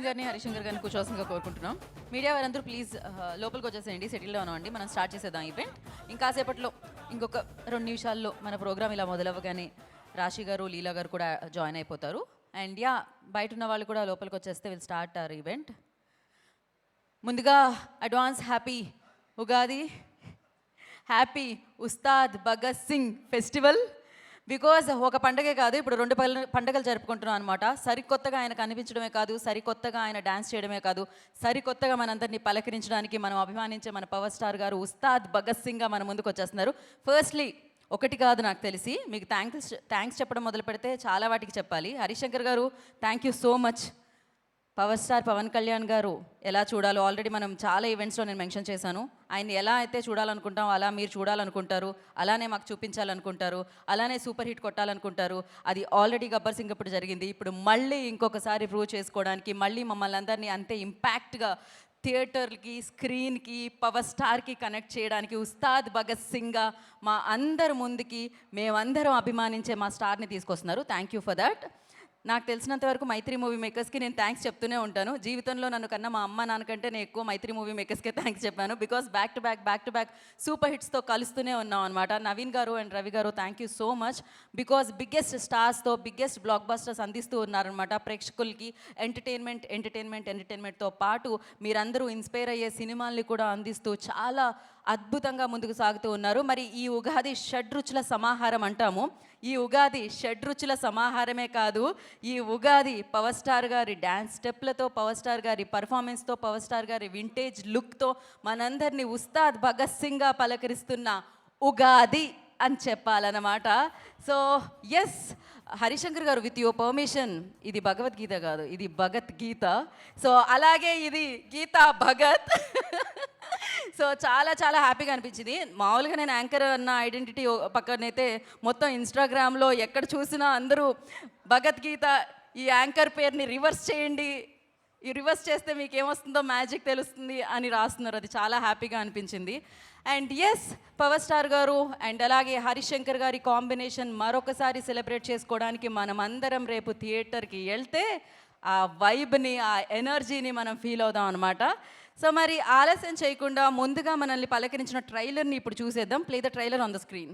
నవీన్ గారిని హరిశంకర్ గారిని కూర్చోవలసిందిగా కోరుకుంటున్నాం. మీడియా వారందరూ ప్లీజ్ లోపలికి వచ్చేసేయండి, సెటిల్ డౌన్ అవ్వండి. మనం స్టార్ట్ చేసేద్దాం ఈవెంట్. ఇంకాసేపట్లో ఇంకొక 2 నిమిషాల్లో మన ప్రోగ్రామ్ ఇలా మొదలవ్వగానే రాశి గారు, లీలా గారు కూడా జాయిన్ అయిపోతారు. అండ్ బయట ఉన్న వాళ్ళు కూడా లోపలికి వచ్చేస్తే విల్ స్టార్ట్ అవర్ ఈవెంట్. ముందుగా advance happy Ugadi, happy Ustaad Bhagat Singh festival. Because ఒక పండగే కాదు, ఇప్పుడు 2 పండుగలు జరుపుకుంటున్నాం అనమాట. సరికొత్తగా ఆయన కనిపించడమే కాదు, సరికొత్తగా ఆయన డ్యాన్స్ చేయడమే కాదు, సరికొత్తగా మనందరినీ పలకరించడానికి మనం అభిమానించే మన పవర్ స్టార్ గారు ఉస్తాద్ భగత్ సింగ్గా మన ముందుకు వచ్చేస్తున్నారు. ఫస్ట్లీ ఒకటి కాదు, నాకు తెలిసి మీకు థ్యాంక్స్ చెప్పడం మొదలు పెడితే చాలా వాటికి చెప్పాలి. Harishankar garu, thank you so much. Power star Pawan Kalyan garu ఎలా చూడాలో ఆల్రెడీ మనం చాలా ఈవెంట్స్లో నేను మెన్షన్ చేశాను. ఆయన్ని ఎలా అయితే చూడాలనుకుంటాం అలా మీరు చూడాలనుకుంటారు, అలానే మాకు చూపించాలనుకుంటారు, అలానే సూపర్ హిట్ కొట్టాలనుకుంటారు. అది ఆల్రెడీ గబ్బర్ సింగ్ ఇప్పుడు జరిగింది. ఇప్పుడు మళ్ళీ ఇంకొకసారి ప్రూవ్ చేసుకోవడానికి, మళ్ళీ మమ్మల్ని అందరినీ అంతే ఇంపాక్ట్గా థియేటర్కి, స్క్రీన్కి, పవర్ స్టార్కి కనెక్ట్ చేయడానికి ఉస్తాద్ భగత్ సింగ్గా మా అందరి ముందుకి మేమందరం అభిమానించే మా స్టార్ని తీసుకొస్తున్నారు. Thank you for that. నాకు తెలిసినంత వరకు మైత్రి మూవీ మేకర్స్కి నేను థ్యాంక్స్ చెప్తూనే ఉంటాను. జీవితంలో నన్ను కన్నా మా అమ్మ నాన్నకంటే నేను ఎక్కువ మైత్రి మూవీ మేకర్స్కే థ్యాంక్స్ చెప్పాను. Because back to back super హిట్స్తో కలుస్తూనే ఉన్నాం అనమాట. నవీన్ గారు అండ్ రవి గారు, thank you so much. Because biggest స్టార్స్తో బిగ్గెస్ట్ బ్లాక్ బస్టర్స్ అందిస్తూ ఉన్నారనమాట ప్రేక్షకులకి. ఎంటర్టైన్మెంట్తో పాటు మీరందరూ ఇన్స్పైర్ అయ్యే సినిమాల్ని కూడా అందిస్తూ చాలా అద్భుతంగా ముందుకు సాగుతూ ఉన్నారు. మరి ఈ ఉగాది షడ్రుచుల సమాహారం అంటాము. ఈ ఉగాది షడ్రుచుల సమాహారమే కాదు, ఈ ఉగాది పవర్ స్టార్ గారి డ్యాన్స్ స్టెప్లతో, పవర్ స్టార్ గారి పర్ఫార్మెన్స్తో, పవర్ స్టార్ గారి వింటేజ్ లుక్తో మనందరినీ ఉస్తాద్ భగత్ సింగ్గా పలకరిస్తున్న ఉగాది అని చెప్పాలన్నమాట. సో ఎస్ హరిశంకర్ గారు, విత్ యువర్ పర్మిషన్, ఇది భగవద్గీత కాదు, ఇది భగత్ గీత. సో అలాగే ఇది గీతా భగత్. సో చాలా చాలా హ్యాపీగా అనిపించింది. మామూలుగా నేను యాంకర్ అన్న ఐడెంటిటీ పక్కనైతే మొత్తం ఇన్స్టాగ్రామ్లో ఎక్కడ చూసినా అందరూ భగవద్గీత, ఈ యాంకర్ పేరుని రివర్స్ చేయండి, ఈ రివర్స్ చేస్తే మీకు ఏమొస్తుందో మ్యాజిక్ తెలుస్తుంది అని రాస్తున్నారు. అది చాలా హ్యాపీగా అనిపించింది. అండ్ ఎస్, పవర్ స్టార్ గారు అండ్ అలాగే హరిశంకర్ గారి కాంబినేషన్ మరొకసారి సెలబ్రేట్ చేసుకోవడానికి మనం అందరం రేపు థియేటర్కి వెళ్తే ఆ వైబ్ని, ఆ ఎనర్జీని మనం ఫీల్ అవుదాం అనమాట. సో మరి ఆలస్యం చేయకుండా ముందుగా మనల్ని పలకరించిన ట్రైలర్ని ఇప్పుడు చూసేద్దాం. Play the trailer on the screen.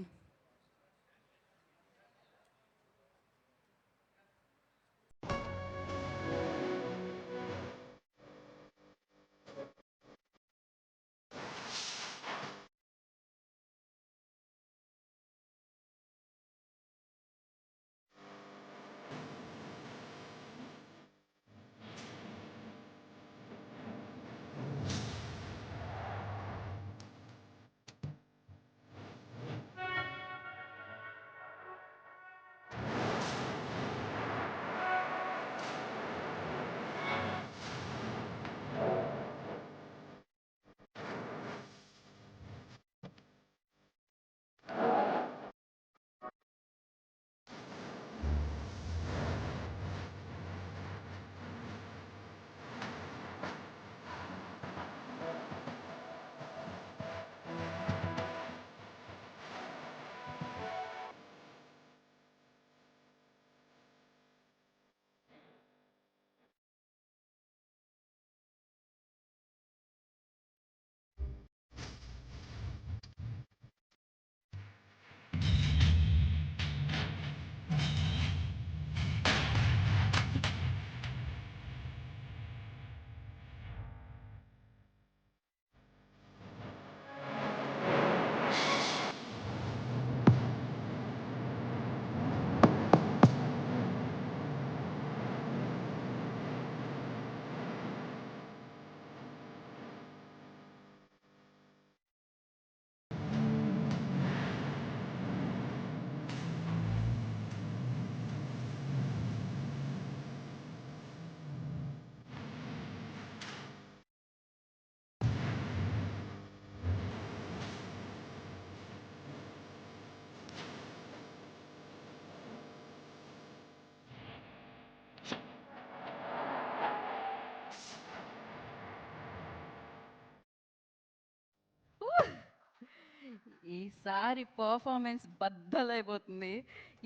ఈసారి పర్ఫార్మెన్స్ బద్దలైపోతుంది.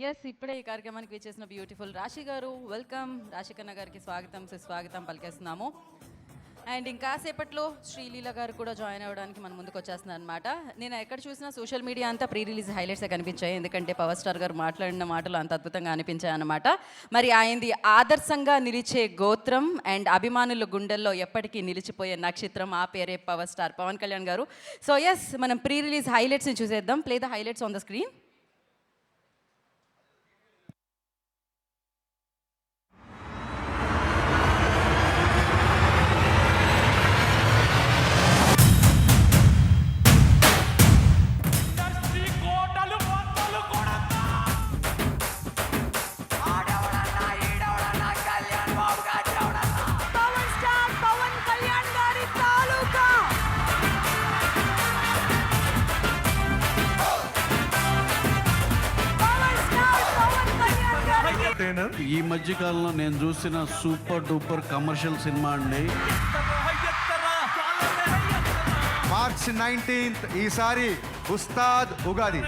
ఎస్, ఇప్పుడే ఈ కార్యక్రమానికి విచ్చేసిన బ్యూటిఫుల్ రాశి గారు, వెల్కమ్. రాశి కన్న గారికి స్వాగతం సుస్వాగతం పలికేస్తున్నాము. అండ్ ఇంకాసేపట్లో శ్రీలీల గారు కూడా జాయిన్ అవ్వడానికి మన ముందుకు వచ్చేస్తున్నారు అనమాట. నేను ఎక్కడ చూసినా సోషల్ మీడియా అంతా ప్రీ రిలీజ్ హైలైట్సే కనిపించాయి, ఎందుకంటే పవర్ స్టార్ గారు మాట్లాడిన మాటలు అంత అద్భుతంగా అనిపించాయి అనమాట. మరి ఆయనది ఆదర్శంగా నిలిచే గోత్రం అండ్ అభిమానుల గుండెల్లో ఎప్పటికీ నిలిచిపోయే నక్షత్రం, ఆ పేరే పవర్ స్టార్ పవన్ కళ్యాణ్ గారు. సో ఎస్, మనం ప్రీ రిలీజ్ హైలైట్స్ని చూసేద్దాం. Play the highlights on the screen. ఈ మధ్య కాలంలో నేను చూసిన సూపర్ డూపర్ కమర్షియల్ సినిమా అండి. మార్చ్ 19th ఈసారి ఉస్తాద్ ఉగాది.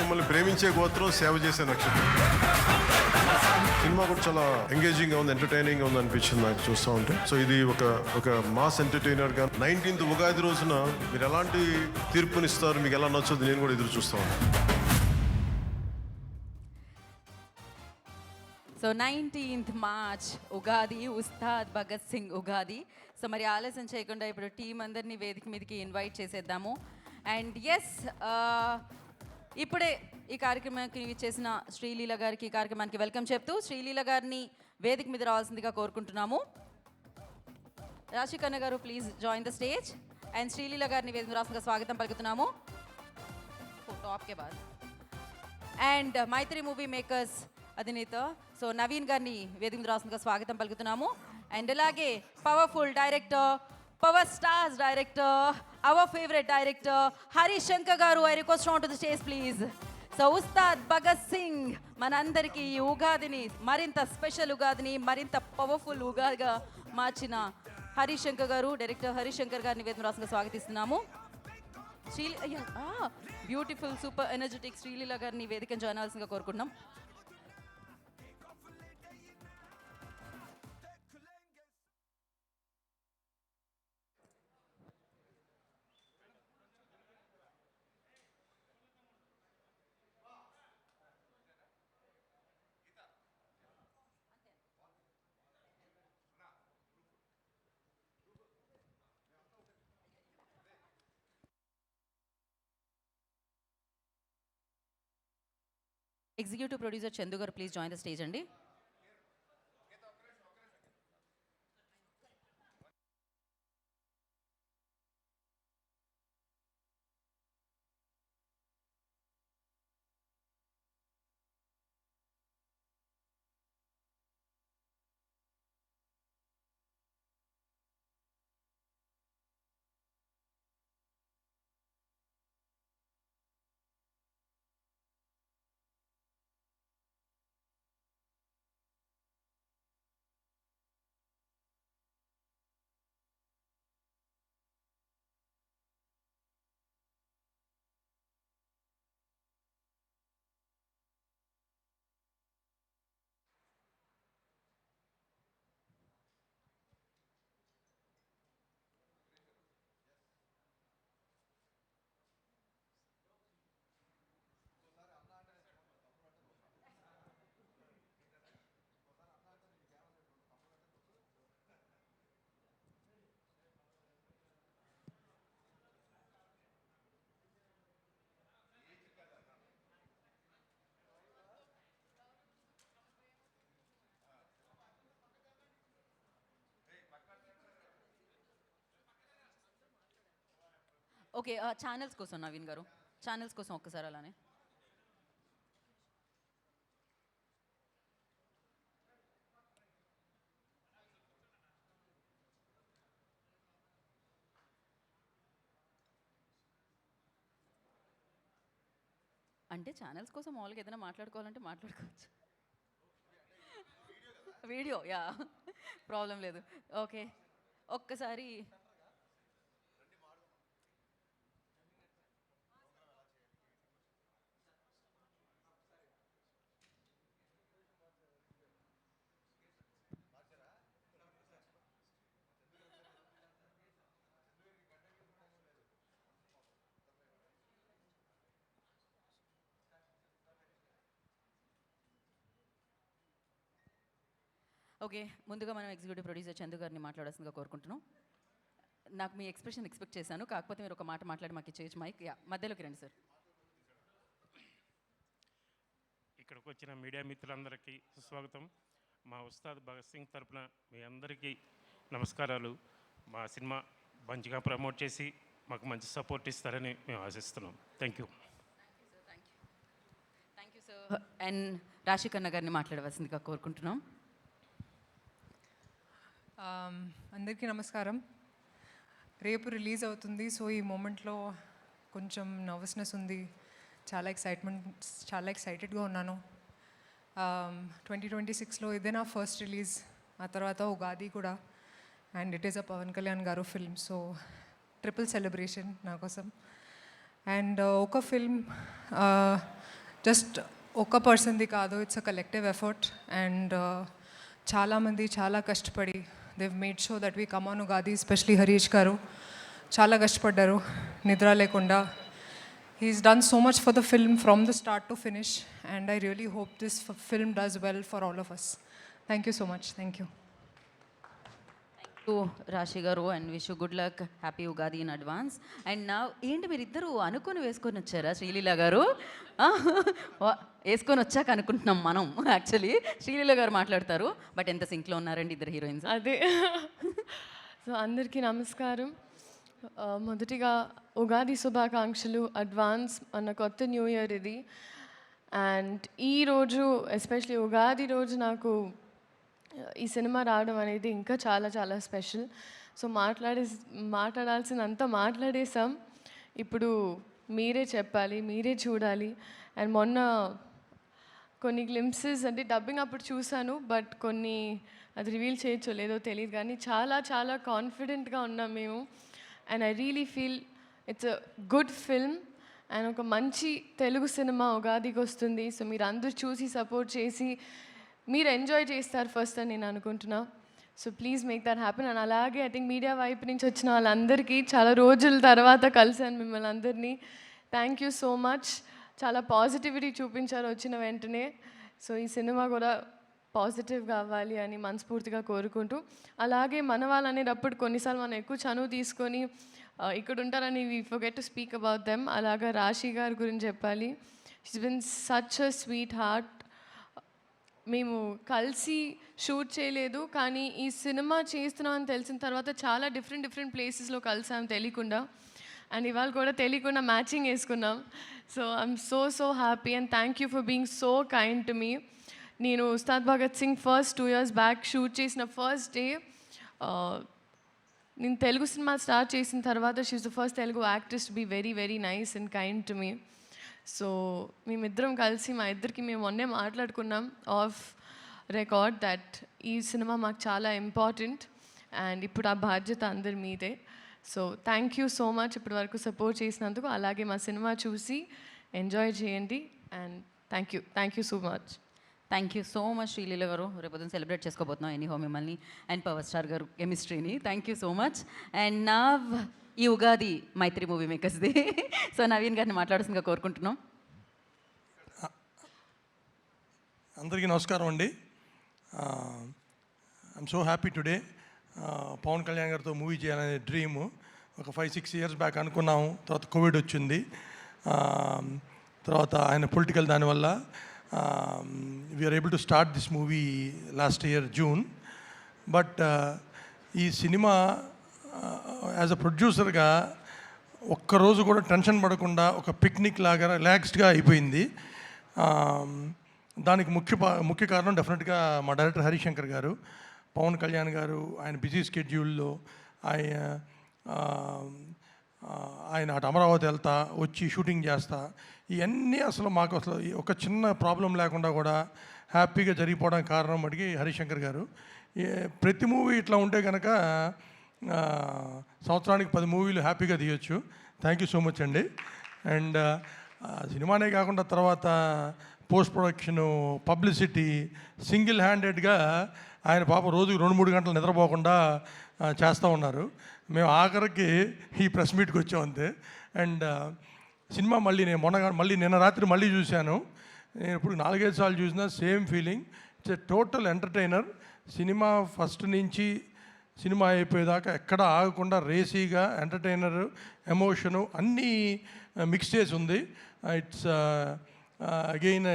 మిమ్మల్ని ప్రేమించే గోత్రం, సేవ చేసే నక్షత్రం. సినిమా కూడా చాలా ఎంగేజింగ్ గా ఉంది, ఎంటర్టైనింగ్ గా ఉంది అనిపించింది నాకు చూస్తూ ఉంటే. సో ఇది ఒక మాస్ ఎంటర్టైనర్ గా 19th ఉగాది రోజున మీరు ఎలాంటి తీర్పునిస్తారు, మీకు ఎలా నచ్చుతుంది, నేను కూడా ఎదురు చూస్తా ఉన్నాను. So 19th March Ugadi, Ustaad Bhagat Singh Ugadi. So మరి ఆలస్యం చేయకుండా ఇప్పుడు టీం అందరినీ వేదిక మీదకి ఇన్వైట్ చేసేద్దాము. అండ్ ఎస్, ఇప్పుడే ఈ కార్యక్రమానికి చేసిన శ్రీలీల గారికి ఈ కార్యక్రమానికి వెల్కమ్ చెప్తూ శ్రీలీల గారిని వేదిక మీద రావాల్సిందిగా కోరుకుంటున్నాము. రాశి కన్న గారు, please join the stage. And Sreeleela గారిని వేదిక మీద రావాల్సిందిగా స్వాగతం పలుకుతున్నాము. టాప్కే బాద్. అండ్ మైత్రి మూవీ మేకర్స్ అధినేత సో నవీన్ గారిని వేదిక మీద రావాల్సిందిగా స్వాగతం పలుకుతున్నాము. అండ్ అలాగే powerful director, power stars director, our favourite director Harish Shankar గారు, I request on to the stage please. So Ustaad Bhagat Singh మనందరికీ ఈ ఉగాదిని మరింత స్పెషల్ ఉగాదిని మరింత పవర్ఫుల్ ఉగాదిగా మార్చిన హరీష్ శంకర్ గారు, డైరెక్టర్ హరీష్ శంకర్ గారిని వేదిక రాష్ట్రంగా స్వాగతిస్తున్నాము. బ్యూటిఫుల్ సూపర్ ఎనర్జెటిక్ శ్రీలీల గారిని వేదికను జాయిన్ అవ్వాల్సిందిగా కోరుకుంటున్నాం. ఎగ్జిక్యూటివ్ ప్రొడ్యూసర్ చందు గారు, ప్లీజ్ జాయిన్ ద స్టేజ్ అండి. ఓకే, ఛానల్స్ కోసం నవీన్ గారు, ఛానల్స్ కోసం ఒక్కసారి అలానే. అంటే ఛానల్స్ కోసం మామూలుగా ఏదైనా మాట్లాడుకోవాలంటే మాట్లాడుకోవచ్చు. వీడియో యా ప్రాబ్లం లేదు. ఓకే, ఒక్కసారి ఓకే, ముందుగా మనం ఎగ్జిక్యూటివ్ ప్రొడ్యూసర్ చందు గారిని మాట్లాడాల్సిందిగా కోరుకుంటున్నాం. నాకు మీ ఎక్స్ప్రెషన్ ఎక్స్పెక్ట్ చేశాను, కాకపోతే మీరు ఒక మాట మాట్లాడి మాకు ఇచ్చేయచ్చు మైక్. మధ్యలోకి రండి సార్. ఇక్కడికి వచ్చిన మీడియా మిత్రులందరికీ సుస్వాగతం. మా ఉస్తాద్ భగత్ సింగ్ తరపున మీ అందరికీ నమస్కారాలు. మా సినిమా మంచిగా ప్రమోట్ చేసి మాకు మంచి సపోర్ట్ ఇస్తారని మేము ఆశిస్తున్నాం. Thank you sir. And Rashi Khanna గారిని మాట్లాడవలసిందిగా కోరుకుంటున్నాం. అందరికీ నమస్కారం. రేపు రిలీజ్ అవుతుంది, సో ఈ మూమెంట్లో కొంచెం నర్వస్నెస్ ఉంది, చాలా ఎక్సైటెడ్గా ఉన్నాను. 2026లో ఇదే నా ఫస్ట్ రిలీజ్, ఆ తర్వాత ఉగాది కూడా, and it is a Pawan Kalyan garu film, so triple celebration నా కోసం. అండ్ ఒక ఫిల్మ్ జస్ట్ ఒక పర్సన్ది కాదు, it's a collective effort. And చాలామంది చాలా కష్టపడి they've made sure that we come on Ugadi, especially Harish garu చాలా కష్టపడ్డారు నిద్ర లేకుండా. He's done so much for the film from the start to finish, and I really hope this film does well for all of us. Thank you so much. Thank you. రాశి గారు, and wish good luck, happy Ugadi in advance. And నా ఏంటి మీరు ఇద్దరు అనుకొని వేసుకొని వచ్చారా? శ్రీలీల గారు వేసుకొని వచ్చాక అనుకుంటున్నాం మనం, యాక్చువల్లీ శ్రీలీల గారు మాట్లాడతారు. బట్ ఎంత సింక్లో ఉన్నారండి ఇద్దరు హీరోయిన్స్. అదే. సో అందరికీ నమస్కారం. మొదటిగా ఉగాది శుభాకాంక్షలు అడ్వాన్స్. మన కొత్త న్యూ ఇయర్ ఇది. అండ్ ఈరోజు ఎస్పెషలీ ఉగాది రోజు నాకు ఈ సినిమా రావడం అనేది ఇంకా చాలా చాలా స్పెషల్. సో మాట్లాడాల్సినంత మాట్లాడేసాం. ఇప్పుడు మీరే చెప్పాలి, మీరే చూడాలి. అండ్ మొన్న కొన్ని గ్లింప్సెస్ అంటే డబ్బింగ్ అప్పుడు చూశాను, బట్ కొన్ని అది రివీల్ చేయొచ్చో లేదో తెలియదు, కానీ చాలా చాలా కాన్ఫిడెంట్గా ఉన్నాం మేము. And I really feel it's a good film and ఒక మంచి తెలుగు సినిమా ఉగాదికి వస్తుంది. సో మీరు అందరూ చూసి సపోర్ట్ చేసి మీరు ఎంజాయ్ చేస్తారు ఫస్ట్ అని నేను అనుకుంటున్నా. So please make that happen. And అలాగే ఐ థింక్ మీడియా వైపు నుంచి వచ్చిన వాళ్ళందరికీ చాలా రోజుల తర్వాత కలిసాను మిమ్మల్ని అందరినీ. Thank you so much. చాలా పాజిటివిటీ చూపించారు వచ్చిన వెంటనే. సో ఈ సినిమా కూడా పాజిటివ్గా అవ్వాలి అని మనస్ఫూర్తిగా కోరుకుంటూ, అలాగే మన వాళ్ళు అనేటప్పుడు కొన్నిసార్లు మనం ఎక్కువ చనువు తీసుకొని ఇక్కడ ఉంటారని we forget to speak about them. అలాగా రాశి గారి గురించి చెప్పాలి. She's been such a sweet heart. మేము కలిసి షూట్ చేయలేదు, కానీ ఈ సినిమా చేస్తున్నామని తెలిసిన తర్వాత చాలా డిఫరెంట్ ప్లేసెస్లో కలిసాం తెలియకుండా. అండ్ ఇవాళ కూడా తెలియకుండా మ్యాచింగ్ వేసుకున్నాం. So I'm so happy and thank you for being so kind to me. నేను Ustaad Bhagat Singh first 2 years back shoot చేసిన ఫస్ట్ డే, నేను తెలుగు సినిమా స్టార్ట్ చేసిన తర్వాత she's the first Telugu actress to be very nice and kind to me. So మేమిద్దరం కలిసి మా ఇద్దరికి మేము మొన్నే మాట్లాడుకున్నాం ఆఫ్ రికార్డ్ దట్ ఈ సినిమా మాకు చాలా ఇంపార్టెంట్ అండ్ ఇప్పుడు ఆ బాధ్యత అందరి మీదే. So thank you so much ఇప్పటి వరకు సపోర్ట్ చేసినందుకు. అలాగే మా సినిమా చూసి ఎంజాయ్ చేయండి and thank you so much. Thank you so much Sreeleela గారు. రేపు సెలబ్రేట్ చేసుకోబోతున్నాం ఎనీహో మిమ్మల్ని అండ్ పవర్ స్టార్ గారు కెమిస్ట్రీని. Thank you so much. And నా ఈ ఉగాది మైత్రి మూవీ మేకర్స్ది. సో నవీన్ గారిని మాట్లాడాల్సిందిగా కోరుకుంటున్నాం. అందరికీ నమస్కారం అండి. I'm so happy today. Pawan Kalyan గారితో మూవీ చేయాలనే డ్రీమ్ ఒక 5-6 years బ్యాక్ అనుకున్నాము. తర్వాత కోవిడ్ వచ్చింది, తర్వాత ఆయన పొలిటికల్ దానివల్ల we're able to start this movie last year June. But ఈ సినిమా యాజ్ అ ప్రొడ్యూసర్గా ఒక్కరోజు కూడా టెన్షన్ పడకుండా ఒక పిక్నిక్ లాగా రిలాక్స్డ్గా అయిపోయింది. దానికి ముఖ్య కారణం డెఫినెట్గా మా డైరెక్టర్ హరిశంకర్ గారు. పవన్ కళ్యాణ్ గారు ఆయన బిజీ స్కెడ్యూల్లో ఆయన అటు అమరావతి వెళ్తా వచ్చి షూటింగ్ చేస్తా ఇవన్నీ అసలు మాకు అసలు ఒక చిన్న ప్రాబ్లం లేకుండా కూడా హ్యాపీగా జరిగిపోవడానికి కారణం మటుకి హరిశంకర్ గారు. ప్రతి మూవీ ఇట్లా ఉంటే కనుక సంవత్సరానికి 10 మూవీలు హ్యాపీగా తీయొచ్చు. థ్యాంక్ యూ సో మచ్ అండి. అండ్ సినిమానే కాకుండా తర్వాత పోస్ట్ ప్రొడక్షను, పబ్లిసిటీ, సింగిల్ హ్యాండెడ్గా ఆయన పాప రోజుకి 2-3 గంటలు నిద్రపోకుండా చేస్తూ ఉన్నారు. మేము ఆఖరికి ఈ ప్రెస్ మీట్కి వచ్చాం అంతే. అండ్ సినిమా మళ్ళీ నిన్న రాత్రి మళ్ళీ చూశాను. నేను ఇప్పుడు 4-5 సార్లు చూసినా same feeling. It's a total entertainer. Cinema first నుంచి సినిమా అయిపోయేదాకా ఎక్కడ ఆగకుండా రేసీగా ఎంటర్టైనర్, ఎమోషను అన్నీ మిక్స్ చేసి ఉంది. It's again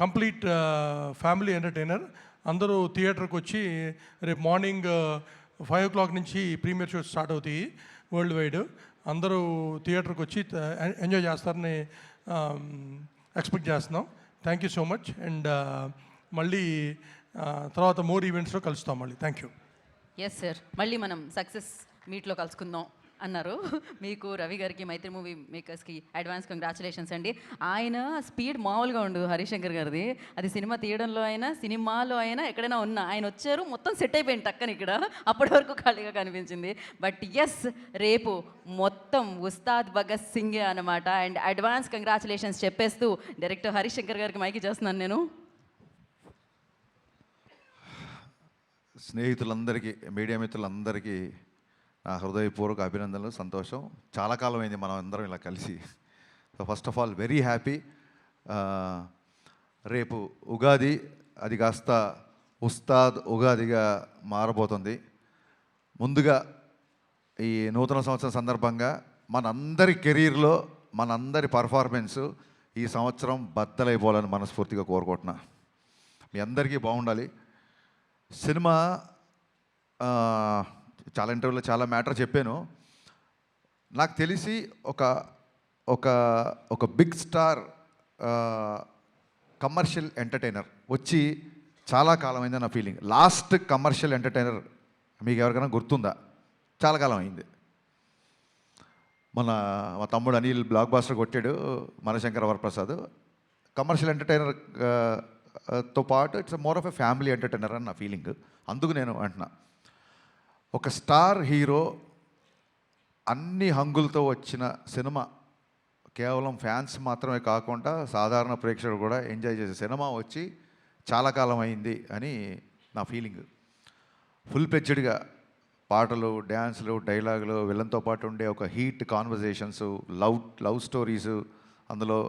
complete family entertainer. అందరూ థియేటర్కి వచ్చి రేపు మార్నింగ్ 5 o'clock నుంచి ప్రీమియర్ షోస్ స్టార్ట్ అవుతాయి వరల్డ్ వైడ్. అందరూ థియేటర్కి వచ్చి ఎంజాయ్ చేస్తారని ఎక్స్పెక్ట్ చేస్తున్నాం. Thank you so much. And మళ్ళీ తర్వాత మోర్ ఈవెంట్స్లో కలుస్తాం మళ్ళీ. Thank you. ఎస్ సార్, మళ్ళీ మనం సక్సెస్ మీట్లో కలుసుకుందాం అన్నారు. మీకు రవి గారికి, మైత్రి మూవీ మేకర్స్కి అడ్వాన్స్ కంగ్రాచులేషన్స్ అండి. ఆయన స్పీడ్ మామూలుగా ఉండదు హరిశంకర్ గారిది. అది సినిమా తీయడంలో అయినా, సినిమాలో అయినా, ఎక్కడైనా ఉన్నా ఆయన వచ్చారు, మొత్తం సెట్ అయిపోయింది టక్కని ఇక్కడ. అప్పటి వరకు ఖాళీగా కనిపించింది. బట్ ఎస్, రేపు మొత్తం ఉస్తాద్ భగత్ సింగే అనమాట. అండ్ అడ్వాన్స్ కంగ్రాచులేషన్స్ చెప్పేస్తూ డైరెక్టర్ హరిశంకర్ గారికి మైకి చేస్తున్నాను నేను. స్నేహితులందరికీ, మీడియా మిత్రులందరికీ నా హృదయపూర్వక అభినందనలు, సంతోషం. చాలా కాలం అయింది మనం అందరం ఇలా కలిసి. So first of all very happy. రేపు ఉగాది, అది కాస్త ఉస్తాద్ ఉగాదిగా మారబోతుంది. ముందుగా ఈ నూతన సంవత్సరం సందర్భంగా మనందరి కెరీర్లో మనందరి పర్ఫార్మెన్సు ఈ సంవత్సరం బద్దలైపోవాలని మనస్ఫూర్తిగా కోరుకుంటున్నా. మీ అందరికీ బాగుండాలి. సినిమా చాలా ఇంటర్వ్యూలో చాలా మ్యాటర్ చెప్పాను. నాకు తెలిసి ఒక ఒక ఒక బిగ్ స్టార్ కమర్షియల్ ఎంటర్టైనర్ వచ్చి చాలా కాలం అయింది నా ఫీలింగ్. లాస్ట్ కమర్షియల్ ఎంటర్టైనర్ మీకు ఎవరికైనా గుర్తుందా? చాలా కాలం అయింది. మా తమ్ముడు అనిల్ బ్లాక్ బాస్టర్ కొట్టాడు, మనశంకర వరప్రసాద్. కమర్షియల్ ఎంటర్టైనర్ తో పాటు it's more of a family entertainer అని నా ఫీలింగ్. అందుకు నేను అంటున్నా, ఒక స్టార్ హీరో అన్ని హంగులతో వచ్చిన సినిమా, కేవలం ఫ్యాన్స్ మాత్రమే కాకుండా సాధారణ ప్రేక్షకుడు కూడా ఎంజాయ్ చేసే సినిమా వచ్చి చాలా కాలం అయింది అని నా ఫీలింగ్. ఫుల్ ప్లెడ్జ్డ్గా పాటలు, డ్యాన్సులు, డైలాగులు, విలన్తో పాటు ఉండే ఒక హీట్ కాన్వర్జేషన్స్, లవ్ స్టోరీసు, అందులో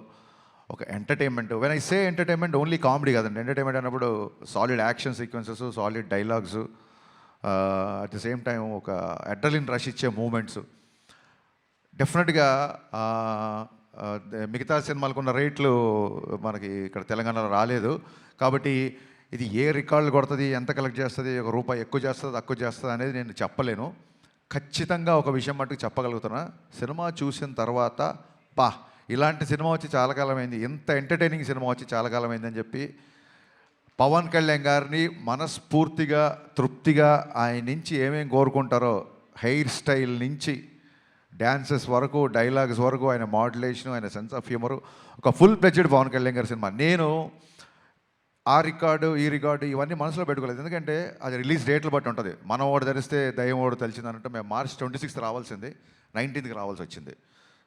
ఒక entertainment. When I say entertainment only comedy కాదండి. ఎంటర్టైన్మెంట్ అన్నప్పుడు solid action sequences, solid dialogues, at the same time ఒక అడ్రలిన్ రష్ ఇచ్చే మూమెంట్స్. డెఫినెట్గా మిగతా సినిమాలకు ఉన్న రేట్లు మనకి ఇక్కడ తెలంగాణలో రాలేదు. కాబట్టి ఇది ఏ రికార్డులు కొడుతుంది, ఎంత కలెక్ట్ చేస్తుంది, ₹1 ఎక్కువ చేస్తుంది, తక్కువ చేస్తుంది అనేది నేను చెప్పలేను. ఖచ్చితంగా ఒక విషయం మటుకు చెప్పగలుగుతున్నా, సినిమా చూసిన తర్వాత ఇలాంటి సినిమా వచ్చి చాలా కాలమైంది, ఇంత ఎంటర్టైనింగ్ సినిమా వచ్చి చాలా కాలమైందని చెప్పి పవన్ కళ్యాణ్ గారిని మనస్ఫూర్తిగా, తృప్తిగా ఆయన నుంచి ఏమేమి కోరుకుంటారో, హెయిర్ స్టైల్ నుంచి డ్యాన్సెస్ వరకు, డైలాగ్స్ వరకు, ఆయన మాడ్యులేషను, ఆయన సెన్స్ ఆఫ్ హ్యూమరు, ఒక ఫుల్ ప్లెడ్జ్డ్ పవన్ కళ్యాణ్ గారి సినిమా. నేను ఆ రికార్డు, ఈ రికార్డు ఇవన్నీ మనసులో పెట్టుకోలేదు. ఎందుకంటే అది రిలీజ్ డేట్లు బట్టి ఉంటుంది. మనం ఓడి ధరిస్తే దయ్యం ఓడి తెలిసిందనంటే మేము March 26th రావాల్సింది, 19th రావాల్సి వచ్చింది.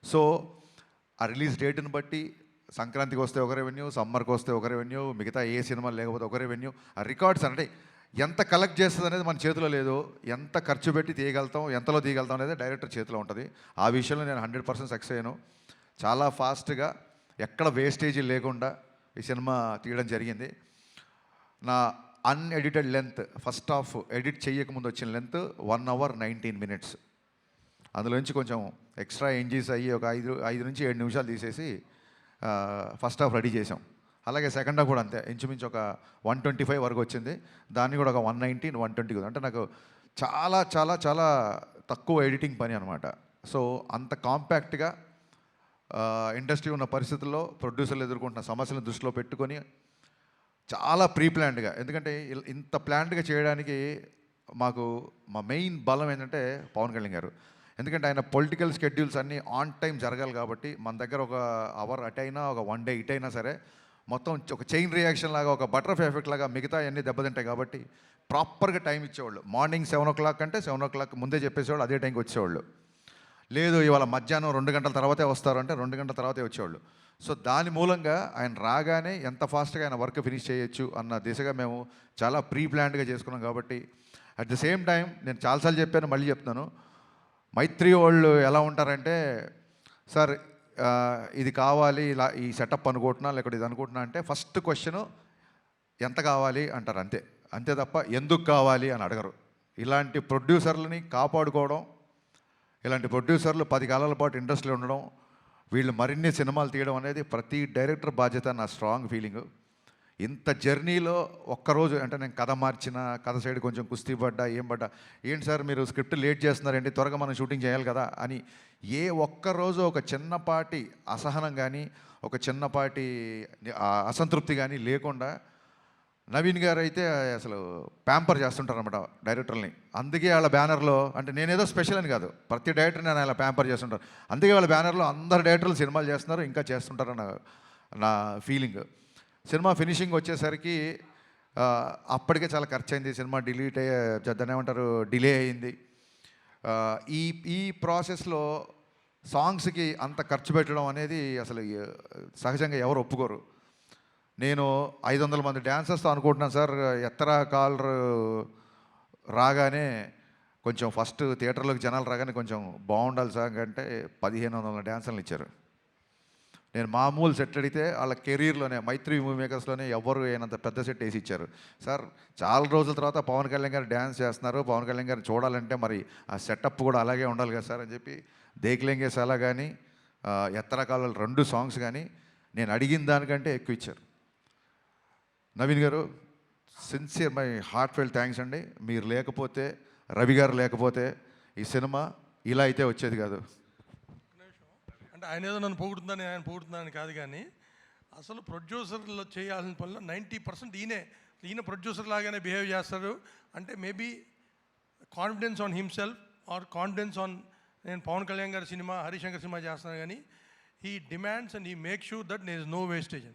సో ఆ రిలీజ్ డేట్ని బట్టి సంక్రాంతికి వస్తే ఒక రెవెన్యూ, సమ్మర్కి వస్తే ఒక రెవెన్యూ, మిగతా ఏ సినిమా లేకపోతే ఒక రెవెన్యూ. ఆ రికార్డ్స్ అంటే ఎంత కలెక్ట్ చేస్తుంది అనేది మన చేతిలో లేదు. ఎంత ఖర్చు పెట్టి తీయగలుగుతాం, ఎంతలో తీయగలుగుతాం అనేది డైరెక్టర్ చేతిలో ఉంటుంది. ఆ విషయంలో నేను 100% సక్సెస్ అయ్యాను. చాలా ఫాస్ట్గా, ఎక్కడ వేస్టేజీ లేకుండా ఈ సినిమా తీయడం జరిగింది. నా unedited length, first half edit చేయకముందు వచ్చిన లెంత్ 1 hour 19 minutes. అందులోంచి కొంచెం ఎక్స్ట్రా ఎంజీస్ అయ్యి ఒక 5 నుంచి 7 నిమిషాలు తీసేసి ఫస్ట్ హాఫ్ రెడీ చేసాం. అలాగే సెకండ్ హాఫ్ కూడా అంతే, ఇంచుమించు ఒక 125 వరకు వచ్చింది. దాన్ని కూడా ఒక 119, 120. అంటే నాకు చాలా చాలా చాలా తక్కువ ఎడిటింగ్ పని అనమాట. సో అంత కాంపాక్ట్గా ఇండస్ట్రీ ఉన్న పరిస్థితుల్లో ప్రొడ్యూసర్లు ఎదుర్కొంటున్న సమస్యలను దృష్టిలో పెట్టుకొని చాలా ప్రీ ప్లాన్డ్గా, ఎందుకంటే ఇంత ప్లాన్డ్గా చేయడానికి మా మెయిన్ బలం ఏంటంటే పవన్ కళ్యాణ్ గారు. ఎందుకంటే ఆయన పొలిటికల్ షెడ్యూల్స్ అన్నీ ఆన్ టైం జరగాలి కాబట్టి మన దగ్గర ఒక అవర్ అటు అయినా ఒక 1 డే ఇటు అయినా సరే మొత్తం ఒక చైన్ రియాక్షన్ లాగా ఒక బటర్ఫ్లై ఎఫెక్ట్ లాగా మిగతా అన్నీ దెబ్బతింటాయి కాబట్టి ప్రాపర్గా టైం ఇచ్చేవాళ్ళు. మార్నింగ్ 7 o'clock అంటే 7 o'clock ముందే చెప్పేసేవాళ్ళు, అదే టైంకి వచ్చేవాళ్ళు. లేదు ఇవాళ మధ్యాహ్నం 2 గంటల తర్వాతే వస్తారు అంటే 2 గంటల తర్వాతే వచ్చేవాళ్ళు. సో దాని మూలంగా ఆయన రాగానే ఎంత ఫాస్ట్గా ఆయన వర్క్ ఫినిష్ చేయొచ్చు అన్న దిశగా మేము చాలా ప్రీ ప్లాన్డ్గా చేసుకున్నాం. కాబట్టి అట్ ద సేమ్ టైం నేను చాలాసార్లు చెప్పాను, మళ్ళీ చెప్తున్నాను, మైత్రి వాళ్ళు ఎలా ఉంటారంటే, సార్ ఇది కావాలి, ఇలా ఈ సెటప్ అనుకుంటున్నా లేకపోతే ఇది అనుకుంటున్నా అంటే ఫస్ట్ క్వశ్చను ఎంత కావాలి అంటారు, అంతే. అంతే తప్ప ఎందుకు కావాలి అని అడగరు. ఇలాంటి ప్రొడ్యూసర్లని కాపాడుకోవడం, ఇలాంటి ప్రొడ్యూసర్లు 10 కాలాల పాటు ఇండస్ట్రీలో ఉండడం, వీళ్ళు మరిన్ని సినిమాలు తీయడం అనేది ప్రతి డైరెక్టర్ బాధ్యత, నా స్ట్రాంగ్ ఫీలింగు. ఇంత జర్నీలో ఒక్కరోజు అంటే నేను కథ మార్చిన, కథ సైడ్ కొంచెం కుస్తీ పడ్డా, ఏం పడ్డా, ఏంటి సార్ మీరు స్క్రిప్ట్ లేట్ చేస్తున్నారండి, త్వరగా మనం షూటింగ్ చేయాలి కదా అని ఏ ఒక్కరోజు ఒక చిన్నపాటి అసహనం కానీ ఒక చిన్నపాటి అసంతృప్తి కానీ లేకుండా నవీన్ గారు అయితే అసలు ప్యాంపర్ చేస్తుంటారు అనమాట డైరెక్టర్ని. అందుకే వాళ్ళ బ్యానర్లో, అంటే నేనేదో స్పెషల్ అని కాదు, ప్రతి డైరెక్టర్ నేను అలా ప్యాంపర్ చేస్తుంటారు. అందుకే వాళ్ళ బ్యానర్లో అందరు డైరెక్టర్లు సినిమాలు చేస్తున్నారు, ఇంకా చేస్తుంటారన్న నా ఫీలింగ్. సినిమా ఫినిషింగ్ వచ్చేసరికి అప్పటికే చాలా ఖర్చు అయింది, సినిమా దాన్ని ఏమంటారు డిలే అయింది. ఈ ప్రాసెస్లో సాంగ్స్కి అంత ఖర్చు పెట్టడం అనేది అసలు సహజంగా ఎవరు ఒప్పుకోరు. నేను 500 మంది డ్యాన్సర్స్తో అనుకుంటున్నాను సార్, ఎత్తరా కాలర్ రాగానే కొంచెం ఫస్ట్ థియేటర్లోకి జనాలు రాగానే కొంచెం బాగుండాలి సార్ అంటే 1500 డ్యాన్సర్లు ఇచ్చారు. నేను మామూలు సెట్ అడిగితే వాళ్ళ కెరీర్లోనే మైత్రి మూవీ మేకర్స్లోనే ఎవరు అయినంత పెద్ద సెట్ వేసి ఇచ్చారు. సార్ చాలా రోజుల తర్వాత పవన్ కళ్యాణ్ గారు డ్యాన్స్ చేస్తున్నారు, పవన్ కళ్యాణ్ గారిని చూడాలంటే మరి ఆ సెటప్ కూడా అలాగే ఉండాలి కదా సార్ అని చెప్పి దేక్లెంగే సాలా కానీ ఎత్తరా కాలాలు 2 సాంగ్స్ కానీ నేను అడిగిన దానికంటే ఎక్కువ ఇచ్చారు. Naveen garu sincere, my heartfelt thanks అండి. మీరు లేకపోతే, రవి గారు లేకపోతే ఈ సినిమా ఇలా అయితే వచ్చేది కాదు. అంటే ఆయన ఏదో నన్ను పొగుడుతుందని ఆయన పొగుడుతుందని కాదు, కానీ అసలు ప్రొడ్యూసర్లో చేయాల్సిన పనిలో 90% ఈయన ప్రొడ్యూసర్ లాగానే బిహేవ్ చేస్తారు. అంటే maybe confidence on himself are confidence on నేను పవన్ కళ్యాణ్ గారి సినిమా, హరిశంకర్ సినిమా చేస్తున్నాను, కానీ ఈ డిమాండ్స్ అండ్ ఈ make sure that there is no wastage.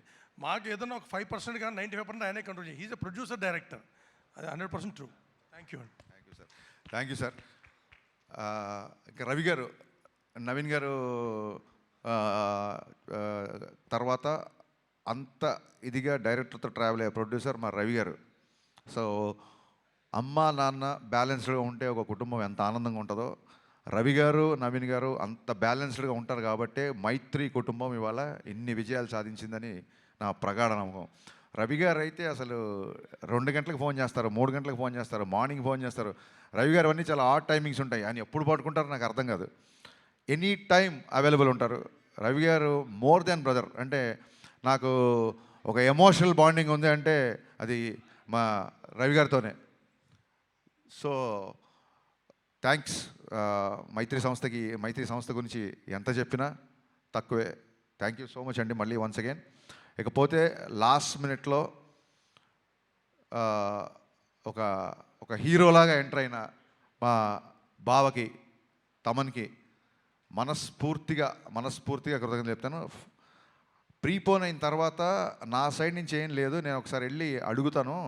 మాకు ఏదైనా ఒక 5% కానీ 95% ఆయనే కంట్రోల్ చేయాలి. హీజ్ ఎ ప్రొడ్యూసర్ డైరెక్టర్, అది 100% ట్రూ. థ్యాంక్ యూ అండి. Thank you sir. ఇంకా రవి గారు, నవీన్ గారు తర్వాత అంత ఇదిగా డైరెక్టర్తో ట్రావెల్ అయ్యే ప్రొడ్యూసర్ మా రవి గారు. సో అమ్మ నాన్న బ్యాలెన్స్డ్గా ఉంటే ఒక కుటుంబం ఎంత ఆనందంగా ఉంటుందో, రవి గారు నవీన్ గారు అంత బ్యాలెన్స్డ్గా ఉంటారు కాబట్టే మైత్రి కుటుంబం ఇవాళ ఇన్ని విజయాలు సాధించిందని నా ప్రగాఢ నమ్మకం. రవి గారు అయితే అసలు 2 గంటలకు ఫోన్ చేస్తారు, 3 గంటలకు ఫోన్ చేస్తారు, మార్నింగ్ ఫోన్ చేస్తారు. రవి గారు అన్నీ చాలా ఆడ్ టైమింగ్స్ ఉంటాయి, ఆయన ఎప్పుడు పట్టుకుంటారో నాకు అర్థం కాదు. ఎనీ టైం అవైలబుల్ ఉంటారు. రవి గారు మోర్ దెన్ బ్రదర్. అంటే నాకు ఒక ఎమోషనల్ బాండింగ్ ఉంది అంటే అది మా రవి గారితోనే. So thanks. మైత్రి సంస్థ గురించి ఎంత చెప్పినా తక్కువే. థ్యాంక్ యూ సో మచ్ అండి మళ్ళీ వన్స్ అగైన్. ఇకపోతే లాస్ట్ మినిట్లో ఒక హీరోలాగా ఎంటర్ అయిన మా బావకి, తమన్కి మనస్ఫూర్తిగా కృతజ్ఞతలు చెప్తాను. ప్రీపోన్ అయిన తర్వాత నా సైడ్ నుంచి ఏం లేదు, నేను ఒకసారి వెళ్ళి అడుగుతాను,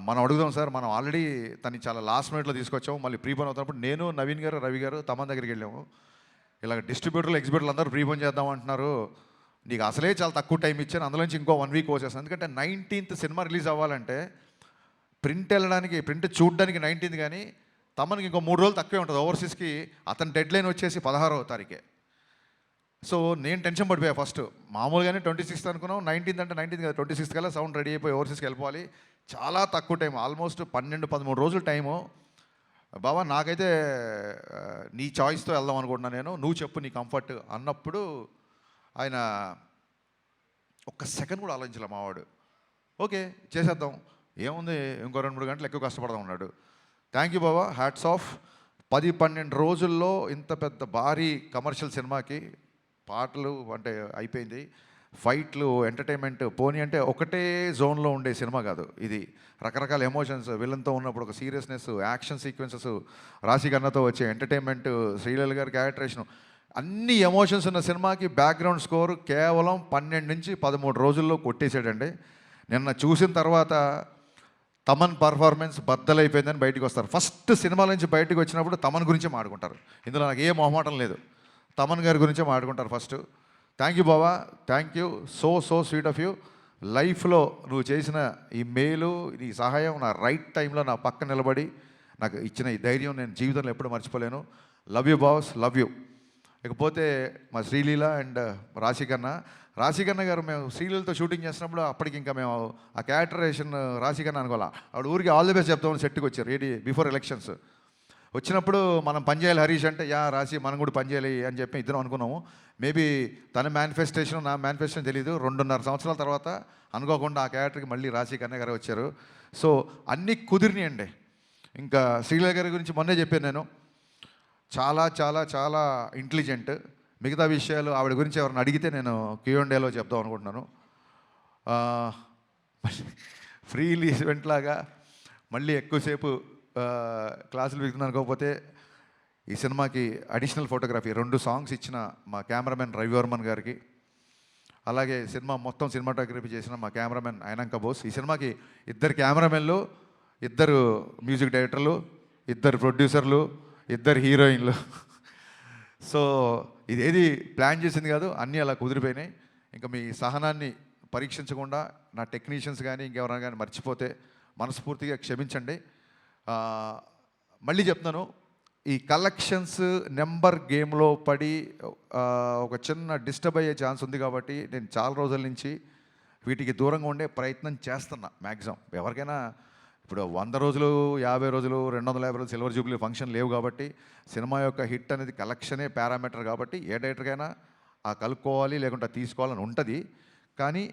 మనం అడుగుదాం సార్, మనం ఆల్రెడీ తను చాలా లాస్ట్ మినిట్లో తీసుకొచ్చాము, మళ్ళీ ప్రీపోన్ అవుతున్నప్పుడు నేను నవీన్ గారు రవి గారు తమన్ దగ్గరికి వెళ్ళాము. ఇలా డిస్ట్రిబ్యూటర్లు ఎగ్జిబ్యూటర్లు అందరూ ప్రీపోన్ చేద్దాం అంటున్నారు, నీకు అసలే చాలా తక్కువ టైం ఇచ్చాను, అందులోంచి ఇంకో 1 వీక్ వచ్చేస్తాను. ఎందుకంటే 19th సినిమా రిలీజ్ అవ్వాలంటే ప్రింట్ చూడడానికి 19th, కానీ తమనికి ఇంకో 3 రోజులు తక్కువే ఉంటుంది. ఓవర్సీస్కి అతని డెడ్ లైన్ వచ్చేసి 16వ తారీఖే. సో నేను టెన్షన్ పడిపోయా. ఫస్ట్ మామూలుగానే 26th అనుకున్నాం, 19th అంటే 19th కదా, 26th కల్లా సౌండ్ రెడీ అయిపోయి ఓవర్సీస్కి వెళ్ళిపోవాలి. చాలా తక్కువ టైం, ఆల్మోస్ట్ 12-13 రోజులు టైము. బాబా నాకైతే నీ చాయిస్తో వెళ్దాం అనుకుంటున్నాను, నేను నువ్వు చెప్పు నీ కంఫర్ట్ అన్నప్పుడు ఆయన ఒక్క సెకండ్ కూడా ఆలోచించలే మావాడు. ఓకే చేసేద్దాం, ఏముంది ఇంకో 2-3 గంటలు ఎక్కువ కష్టపడదాం అన్నాడు. Thank you Baba, hats off. 10-12 రోజుల్లో ఇంత పెద్ద భారీ కమర్షియల్ సినిమాకి పాటలు అంటే అయిపోయింది. ఫైట్లు, ఎంటర్టైన్మెంట్ పోనీ అంటే ఒకటే జోన్లో ఉండే సినిమా కాదు ఇది. రకరకాల ఎమోషన్స్, విలన్తో ఉన్నప్పుడు ఒక సీరియస్నెస్, యాక్షన్ సీక్వెన్సెస్, రాశి ఖన్నాతో వచ్చే ఎంటర్టైన్మెంట్, శ్రీలీల గారి క్యారెక్టరేషన్, అన్ని ఎమోషన్స్ ఉన్న సినిమాకి బ్యాక్గ్రౌండ్ స్కోర్ కేవలం 12 నుంచి 13 రోజుల్లో కొట్టేశాడండి. నిన్న చూసిన తర్వాత తమన్ పర్ఫార్మెన్స్ బద్దలైపోయిందని బయటకు వస్తారు. ఫస్ట్ సినిమా నుంచి బయటకు వచ్చినప్పుడు తమన్ గురించే మాట్లాడుకుంటారు. ఇందులో నాకు ఏ మొహమాటం లేదు, తమన్ గారి గురించే మాట్లాడుకుంటారు ఫస్ట్. థ్యాంక్ యూ బావా, thank you, so sweet of you. లైఫ్లో నువ్వు చేసిన ఈ మేలు, ఈ సహాయం, నా రైట్ టైంలో నా పక్క నిలబడి నాకు ఇచ్చిన ఈ ధైర్యం నేను జీవితంలో ఎప్పుడు మర్చిపోలేను. Love you boss, love you. ఇకపోతే మా శ్రీలీల అండ్ రాశికన్న గారు, మేము శ్రీలీలతో షూటింగ్ చేసినప్పుడు అప్పటికి ఇంకా మేము ఆ క్యారెక్టరేషన్ రాశికన్న అనుకోవాలా, ఆవిడ ఊరికి ఆల్ ది బెస్ట్ చెప్తామని సెట్కి వచ్చారు రెడీ బిఫోర్ ఎలక్షన్స్. వచ్చినప్పుడు మనం పనిచేయాలి హరీష్ అంటే, యా రాశి మనం కూడా పనిచేయాలి అని చెప్పి ఇద్దరం అనుకున్నాము. మేబీ తన మేనిఫెస్టేషన్ నా మేనిఫెస్టేషన్ తెలియదు. 2.5 సంవత్సరాల తర్వాత అనుకోకుండా ఆ క్యారెక్టర్కి మళ్ళీ రాశి కన్నయ్య గారు వచ్చారు. సో అన్నీ కుదిరినాయండి. ఇంకా శ్రీలీల గారి గురించి మొన్నే చెప్పాను నేను, చాలా చాలా చాలా ఇంటెలిజెంట్. మిగతా విషయాలు ఆవిడ గురించి ఎవరిని అడిగితే నేను Q&Aలో చెప్దాం అనుకుంటున్నాను. ఫ్రీలీ ఈవెంట్ లాగా మళ్ళీ ఎక్కువసేపు క్లాసులు వింటున్నాను. కాకపోతే ఈ సినిమాకి అడిషనల్ ఫోటోగ్రఫీ 2 సాంగ్స్ ఇచ్చిన మా కెమెరామెన్ రవివర్మన్ గారికి, అలాగే సినిమా మొత్తం సినిమాటోగ్రఫీ చేసిన మా కెమెరామెన్ అయినంక బోస్. ఈ సినిమాకి 2 కెమెరామెన్లు, 2 మ్యూజిక్ డైరెక్టర్లు, 2 ప్రొడ్యూసర్లు, 2 హీరోయిన్లు. సో ఇదేది ప్లాన్ చేసింది కాదు, అన్నీ అలా కుదిరిపోయినాయి. ఇంకా మీ సహనాన్ని పరీక్షించకుండా నా టెక్నీషియన్స్ కానీ ఇంకెవరైనా కానీ మర్చిపోతే మనస్ఫూర్తిగా క్షమించండి. మళ్ళీ చెప్తున్నాను, ఈ కలెక్షన్స్ నెంబర్ గేమ్లో పడి ఒక చిన్న డిస్టర్బ్ అయ్యే ఛాన్స్ ఉంది. కాబట్టి నేను చాలా రోజుల నుంచి వీటికి దూరంగా ఉండే ప్రయత్నం చేస్తున్నా మ్యాక్సిమం. ఎవరికైనా ఇప్పుడు 100 రోజులు, 50 రోజులు, 250 రోజులు సిల్వర్ జూబ్లీ ఫంక్షన్ లేవు. కాబట్టి సినిమా యొక్క హిట్ అనేది కలెక్షనే పారామీటర్. కాబట్టి ఏ డైరెక్టర్కైనా ఆ కలుపుకోవాలి లేకుంటే తీసుకోవాలని ఉంటుంది. కానీ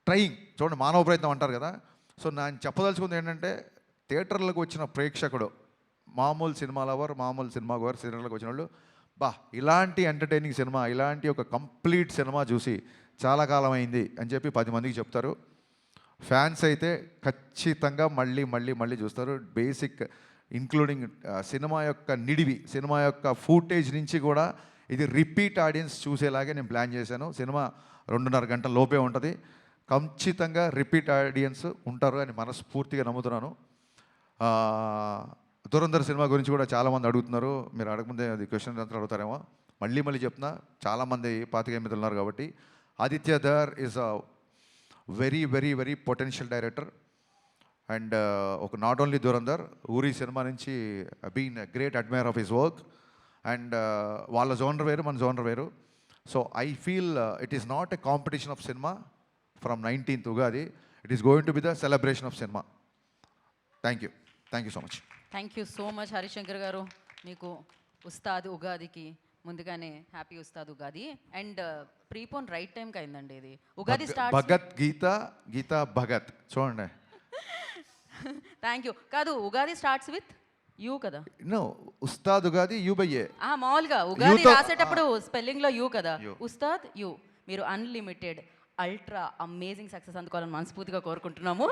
ట్రైయింగ్ చూడండి, మానవ ప్రయత్నం అంటారు కదా. సో నేను చెప్పదలుచుకుంది ఏంటంటే, థియేటర్లకు వచ్చిన ప్రేక్షకుడు, మామూలు సినిమా లవర్, మామూలు సినిమా గోర్, థియేటర్లకు వచ్చిన వాళ్ళు, ఇలాంటి ఎంటర్టైనింగ్ సినిమా, ఇలాంటి ఒక కంప్లీట్ సినిమా చూసి చాలా కాలం అయింది అని చెప్పి 10 మందికి చెప్తారు. ఫ్యాన్స్ అయితే ఖచ్చితంగా మళ్ళీ మళ్ళీ మళ్ళీ చూస్తారు. బేసిక్ ఇంక్లూడింగ్ సినిమా యొక్క నిడివి, సినిమా యొక్క ఫూటేజ్ నుంచి కూడా ఇది రిపీట్ ఆడియన్స్ చూసేలాగే నేను ప్లాన్ చేశాను. సినిమా 2.5 గంటల లోపే ఉంటుంది. ఖచ్చితంగా రిపీట్ ఆడియన్స్ ఉంటారు అని మనస్ఫూర్తిగా నమ్ముతున్నాను. దురంధర్ సినిమా గురించి కూడా చాలామంది అడుగుతున్నారు. మీరు అడగముందే అది క్వశ్చన్ అంతా అడుగుతారేమో. మళ్ళీ చెప్తున్నా, చాలామంది 25 ఎనిమిది ఉన్నారు కాబట్టి. Aditya Dhar is a very very very potential director. And ఒక not only Dhurandhar, Uri cinema నుంచి been great admirer of his work. And వాళ్ళ జోనర్ వేరు, మన జోనర్ వేరు. So I feel it is not a competition of cinema from 19th Ugadi. It is going to be the celebration of cinema. Thank you so much. Thank you so much Harishankar garu. మీకు ఉస్తాద్ ఉగాదికి ముందుగానే happy Ustaad Ugadi. And prepone right టైంకి అయిందండి ఇది. Ugadi start Bhagat Geetha Bhagat చూడండి. Thank you. కాదు, Ugadi starts with you కదా. No, Ustaad Ugadi U by A. మామూలుగా ఉగాది యూతో- రాసేటప్పుడు స్పెల్లింగ్లో యూ కదా. ఉస్తాద్ యూ. మీరు అన్లిమిటెడ్ అల్ట్రా అమేజింగ్ సక్సెస్ అందుకోవాలని మనస్ఫూర్తిగా కోరుకుంటున్నాము.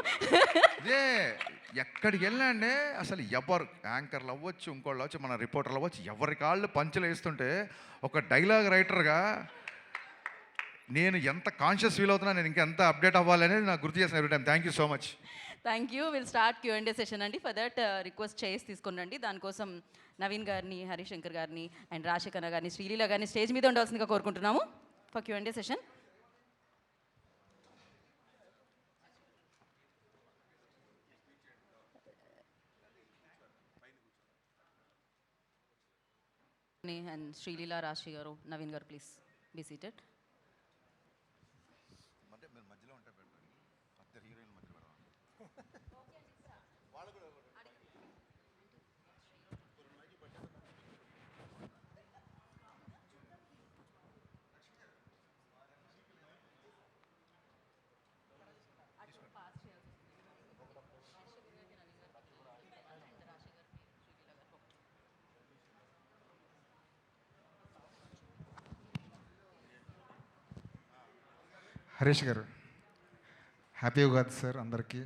ఇదే ఎక్కడికి వెళ్ళండి అసలు ఎవరు యాంకర్లు అవ్వచ్చు, ఇంకోళ్ళు అవ్వచ్చు, మన రిపోర్టర్లు అవ్వచ్చు, ఎవరి కాళ్ళు పంచులు వేస్తుంటే ఒక డైలాగ్ రైటర్గా నేను ఎంత కాన్షియస్ ఫీల్ అవుతున్నా, నేను ఇంకా ఎంత అప్డేట్ అవ్వాలి అనేది నాకు గుర్తు చేసిన every time. Thank you so much. Thank you. Will start Q&A session అండి. ఫర్ దట్ రిక్వెస్ట్ చేసి తీసుకురండి. దానికోసం నవీన్ గారిని, హరిశంకర్ గారిని అండ్ రాశికన్న గారిని, శ్రీలీల గారిని స్టేజ్ మీద ఉండాల్సిందిగా కోరుకుంటున్నాము for Q&A session. And Sreeleela, రాశి గారు, నవీన్ గారు, please be seated. Harish garu happy Ugadi sir అందరికీ.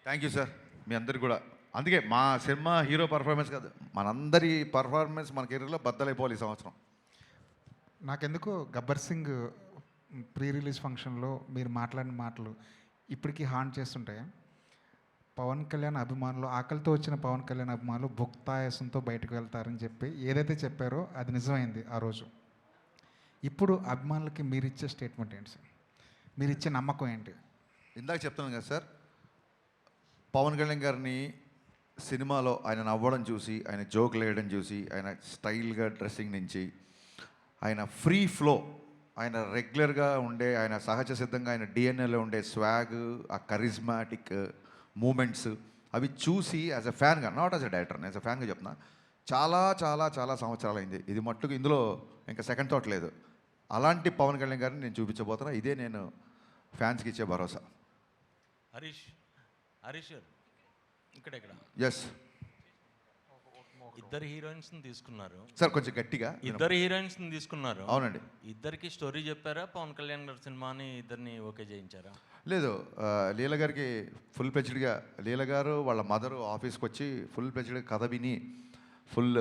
థ్యాంక్ యూ సార్, మీ అందరికి కూడా. అందుకే మా సినిమా హీరో పర్ఫార్మెన్స్ కాదు, మనందరి పర్ఫార్మెన్స్ మన కెరీర్లో బద్దలైపోవాలి ఈ సంవత్సరం. నాకెందుకు గబ్బర్ సింగ్ ప్రీ రిలీజ్ ఫంక్షన్లో మీరు మాట్లాడిన మాటలు ఇప్పటికీ హాంట్ చేస్తుంటాయి. పవన్ కళ్యాణ్ అభిమానులు, ఆకలితో వచ్చిన పవన్ కళ్యాణ్ అభిమానులు భుక్తాయాసంతో బయటకు వెళ్తారని చెప్పి ఏదైతే చెప్పారో అది నిజమైంది ఆ రోజు. ఇప్పుడు అభిమానులకి మీరు ఇచ్చే స్టేట్మెంట్ ఏంటి సార్? మీరు ఇచ్చే నమ్మకం ఏంటి? ఇందాక చెప్తున్నాను కదా సార్, పవన్ కళ్యాణ్ గారిని సినిమాలో ఆయన నవ్వడం చూసి, ఆయన జోకులు వేయడం చూసి, ఆయన స్టైల్గా డ్రెస్సింగ్ నుంచి, ఆయన ఫ్రీ ఫ్లో, ఆయన రెగ్యులర్గా ఉండే, ఆయన సహజ సిద్ధంగా ఆయన డిఎన్ఏలో ఉండే స్వాగ్, ఆ కరిజ్మాటిక్ మూమెంట్స్ అవి చూసి యాజ్ అ ఫ్యాన్గా, not as a director, as a ఫ్యాన్గా చెప్తున్నా, చాలా చాలా చాలా సంవత్సరాలు అయింది. ఇది మట్టుకు ఇందులో ఇంకా సెకండ్ థాట్ లేదు. అలాంటి పవన్ కళ్యాణ్ గారిని నేను చూపించబోతున్నా. ఇదే నేను ఫ్యాన్స్కి ఇచ్చే భరోసా. హరీష్ గారు ఇక్కడ ఎస్ ఇద్దరు హీరోయిన్స్ని తీసుకున్నారు సార్, కొంచెం గట్టిగా. ఇద్దరు హీరోయిన్స్ని తీసుకున్నారు. అవునండి. ఇద్దరికి స్టోరీ చెప్పారా? పవన్ కళ్యాణ్ గారి సినిమాని ఇద్దరిని ఓకే చేయించారా? లేదు, లీల గారికి ఫుల్ ప్లెజ్డ్గా, లీల గారు వాళ్ళ మదరు ఆఫీస్కి వచ్చి ఫుల్ ప్లెజ్డ్గా కథ విని ఫుల్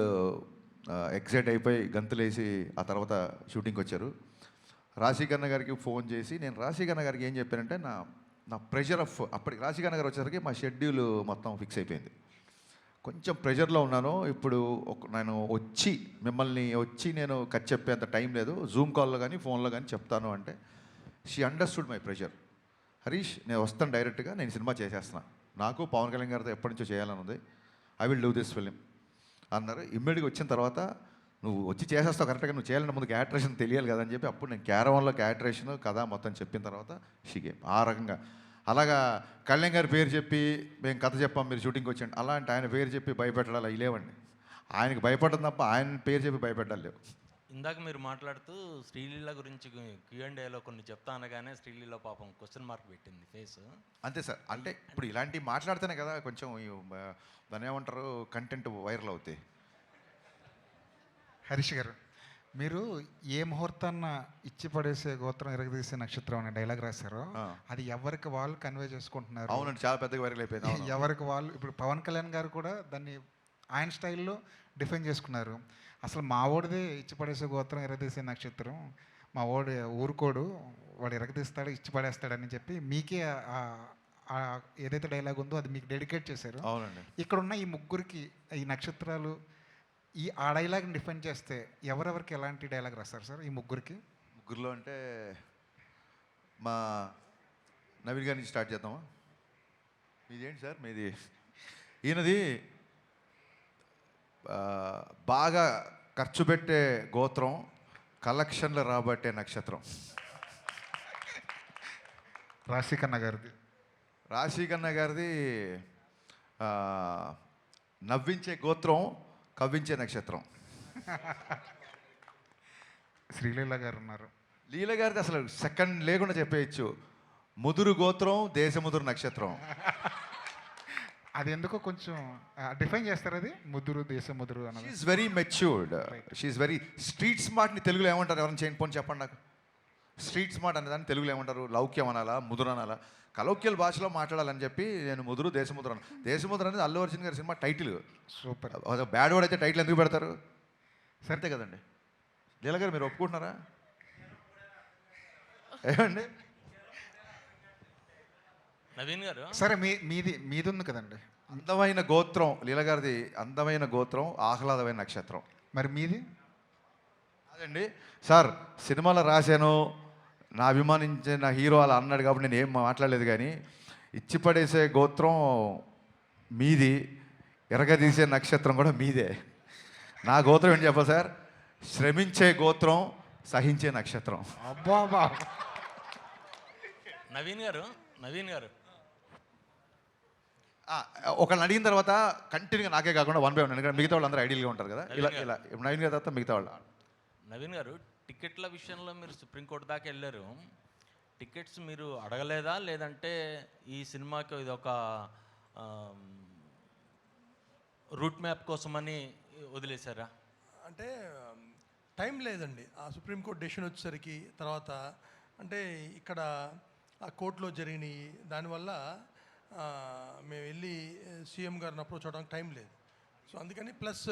ఎక్సైట్ అయిపోయి గంతులేసి ఆ తర్వాత షూటింగ్కి వచ్చారు. రాశీకన్న గారికి ఫోన్ చేసి నేను రాశీకన్న గారికి ఏం చెప్పానంటే, నా ప్రెషర్ ఆఫ్, అప్పటికి రాశీకన్న గారు వచ్చేసరికి మా షెడ్యూల్ మొత్తం ఫిక్స్ అయిపోయింది. కొంచెం ప్రెషర్లో ఉన్నాను. ఇప్పుడు నేను మిమ్మల్ని వచ్చి నేను కట్ చెప్పేంత టైం లేదు, జూమ్ కాల్లో కానీ ఫోన్లో కానీ చెప్తాను అంటే she understood my pressure. Harish, నేను వస్తాను డైరెక్ట్గా, నేను సినిమా చేసేస్తున్నా, నాకు పవన్ కళ్యాణ్ గారితో ఎప్పటి నుంచో చేయాలని ఉంది, I will do this film అన్నారు. ఇమ్మీడియట్గా వచ్చిన తర్వాత నువ్వు వచ్చి చేసేస్తావు కరెక్ట్గా, నువ్వు చేయాలంటే ముందు క్యాటరేషన్ తెలియాలి కదా అని చెప్పి అప్పుడు నేను క్యారవాన్లో క్యాటరేషన్ కథ మొత్తం చెప్పిన తర్వాత షీగేమ్ ఆ రకంగా. అలాగా కళ్యాణ్ గారి పేరు చెప్పి మేము కథ చెప్పాం, మీరు షూటింగ్కి వచ్చాండి, అలాంటి ఆయన పేరు చెప్పి భయపెట్టాలి అవి లేవండి. ఆయనకి భయపడడం తప్ప ఆయన పేరు చెప్పి భయపెట్టాలి లేవు. ఇందాక మీరు మాట్లాడుతూ శ్రీలీల గురించి Q&Aలో కొన్ని చెప్తా అనగానే శ్రీలీల పాపం క్వశ్చన్ మార్క్ పెట్టింది ఫేస్. అంతే సార్, అంటే ఇప్పుడు ఇలాంటివి మాట్లాడితేనే కదా కొంచెం దాన్ని ఏమంటారు, కంటెంట్ వైరల్ అవుతాయి. హరీష్ గారు, మీరు ఏ ముహూర్తాన్న ఇచ్చి పడేసే గోత్రం ఎరగదీసే నక్షత్రం అనే డైలాగ్ రాశారో అది ఎవరికి వాళ్ళు కన్వే చేసుకుంటున్నారు. అవునండి, చాలా పెద్దగా వైరల్ అయిపోయింది. ఎవరికి వాళ్ళు, ఇప్పుడు పవన్ కళ్యాణ్ గారు కూడా దాన్ని ఆయన స్టైల్లో డిఫైన్ చేసుకున్నారు. అసలు మా ఓడిదే ఇచ్చి పడేసే గోత్రం ఎరగదీసే నక్షత్రం, మా ఓడి ఊరుకోడు, వాడు ఎరగదీస్తాడు ఇచ్చి పడేస్తాడని చెప్పి మీకే ఏదైతే డైలాగ్ ఉందో అది మీకు డెడికేట్ చేశారు. అవునండి. ఇక్కడున్న ఈ ముగ్గురికి ఈ నక్షత్రాలు ఆ డైలాగ్ని డిఫైన్ చేస్తే ఎవరెవరికి ఎలాంటి డైలాగ్ రాస్తారు సార్ ఈ ముగ్గురికి? ముగ్గురులో అంటే మా నవీన్ గారి నుంచి స్టార్ట్ చేద్దామా? మీదేంటి సార్? మీది ఈయనది బాగా ఖర్చు పెట్టే గోత్రం, కలెక్షన్లు రాబట్టే నక్షత్రం. రాశీకన్న గారిది నవ్వించే గోత్రం, కవ్వించే నక్షత్రం. శ్రీలీల గారు ఉన్నారు. లీల గారిది అసలు సెకండ్ లేకుండా చెప్పేయచ్చు, ముదురు గోత్రం, దేశముదురు నక్షత్రం. అది ఎందుకో కొంచెం డిఫైన్ చేస్తారు, అది ముదురు దేశముదురు అన్నది. She's very matured, she's very street స్మార్ట్ని తెలుగులో ఏమంటారు? ఎవరైనా చేయండి పోనీ చెప్పండి నాకు. స్ట్రీట్ స్మార్ట్ అనేదాన్ని తెలుగులో ఏమంటారు? లౌక్యం అనాలా, ముదురు అనాలా? కలౌక్యల భాషలో మాట్లాడాలని చెప్పి నేను ముదురు దేశముద్ర అన్న. దేశముద్ర అనేది అల్లు అర్జున్ గారి cinema title. Super. Bad word అయితే టైటిల్ ఎందుకు పెడతారు? సరితే కదండి. లీల గారు మీరు ఒప్పుకుంటున్నారా? ఏమండి నవీన్ గారు? సరే మీది ఉంది కదండి. అందమైన గోత్రం లీల గారిది, అందమైన గోత్రం, ఆహ్లాదమైన నక్షత్రం. మరి మీది? అదండి సార్, సినిమాలో రాశాను, నా అభిమానించిన హీరో అలా అన్నాడు కాబట్టి నేను ఏం మాట్లాడలేదు. కానీ ఇచ్చి పడేసే గోత్రం మీది, ఎరగదీసే నక్షత్రం కూడా మీదే. నా గోత్రం ఏంటి చెప్పాలి సార్? శ్రమించే గోత్రం, సహించే నక్షత్రం. అబ్బా. నవీన్ గారు ఒకళ్ళని అడిగిన తర్వాత కంటిన్యూగా నాకే కాకుండా 1 by 1, ఎందుకంటే మిగతా వాళ్ళు అందరూ ఐడియల్గా ఉంటారు కదా. ఇలా నవీన్ గారి తర్వాత మిగతా వాళ్ళు. నవీన్ గారు, టికెట్ల విషయంలో మీరు సుప్రీంకోర్టు దాకా వెళ్ళారు. టికెట్స్ మీరు అడగలేదా, లేదంటే ఈ సినిమాకి ఇది ఒక రూట్ మ్యాప్ కోసమని వదిలేశారా? అంటే టైం లేదండి. ఆ సుప్రీంకోర్టు డెసిషన్ వచ్చేసరికి తర్వాత అంటే ఇక్కడ ఆ కోర్టులో జరిగిన దానివల్ల మేము వెళ్ళి సీఎం గారిని అప్రోచ్ అవ్వడానికి టైం లేదు. సో అందుకని ప్లస్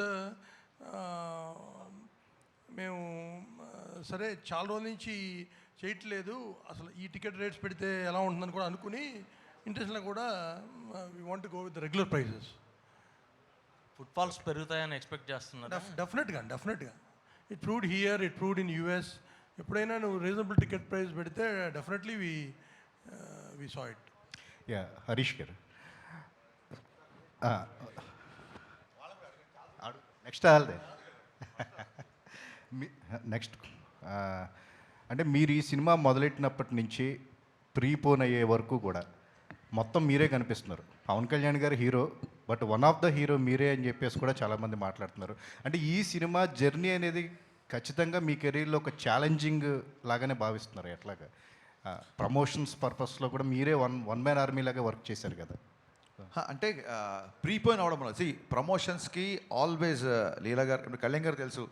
మేము సరే చాలా రోజుల నుంచి చేయట్లేదు, అసలు ఈ టికెట్ రేట్స్ పెడితే ఎలా ఉంటుందని కూడా అనుకుని ఇంటర్నేషనల్ కూడా we want go with regular prizes. Footfalls పెరుగుతాయని ఎక్స్పెక్ట్ చేస్తున్నారు. డెఫినెట్గా it proved here, it proved in US. ఎప్పుడైనా నువ్వు రీజనబుల్ టికెట్ ప్రైస్ పెడితే definitely we saw it. Yeah, Harish garu next ఆల్దే next అంటే మీరు ఈ సినిమా మొదలెట్టినప్పటి నుంచి ప్రీపోన్ అయ్యే వరకు కూడా మొత్తం మీరే కనిపిస్తున్నారు. పవన్ కళ్యాణ్ గారు hero, but one of the hero మీరే అని చెప్పేసి కూడా చాలామంది మాట్లాడుతున్నారు. అంటే ఈ సినిమా జర్నీ అనేది ఖచ్చితంగా మీ కెరీర్లో ఒక ఛాలెంజింగ్ లాగానే భావిస్తున్నారు. ఎట్లాగా ప్రమోషన్స్ పర్పస్లో కూడా మీరే వన్ మ్యాన్ ఆర్మీ లాగా వర్క్ చేశారు కదా. అంటే ప్రీపోయిన్ అవడం వల్ల ప్రమోషన్స్కి ఆల్వేస్ లీలా గారు, ఇప్పుడు కళ్యాణ్ గారు తెలుసు,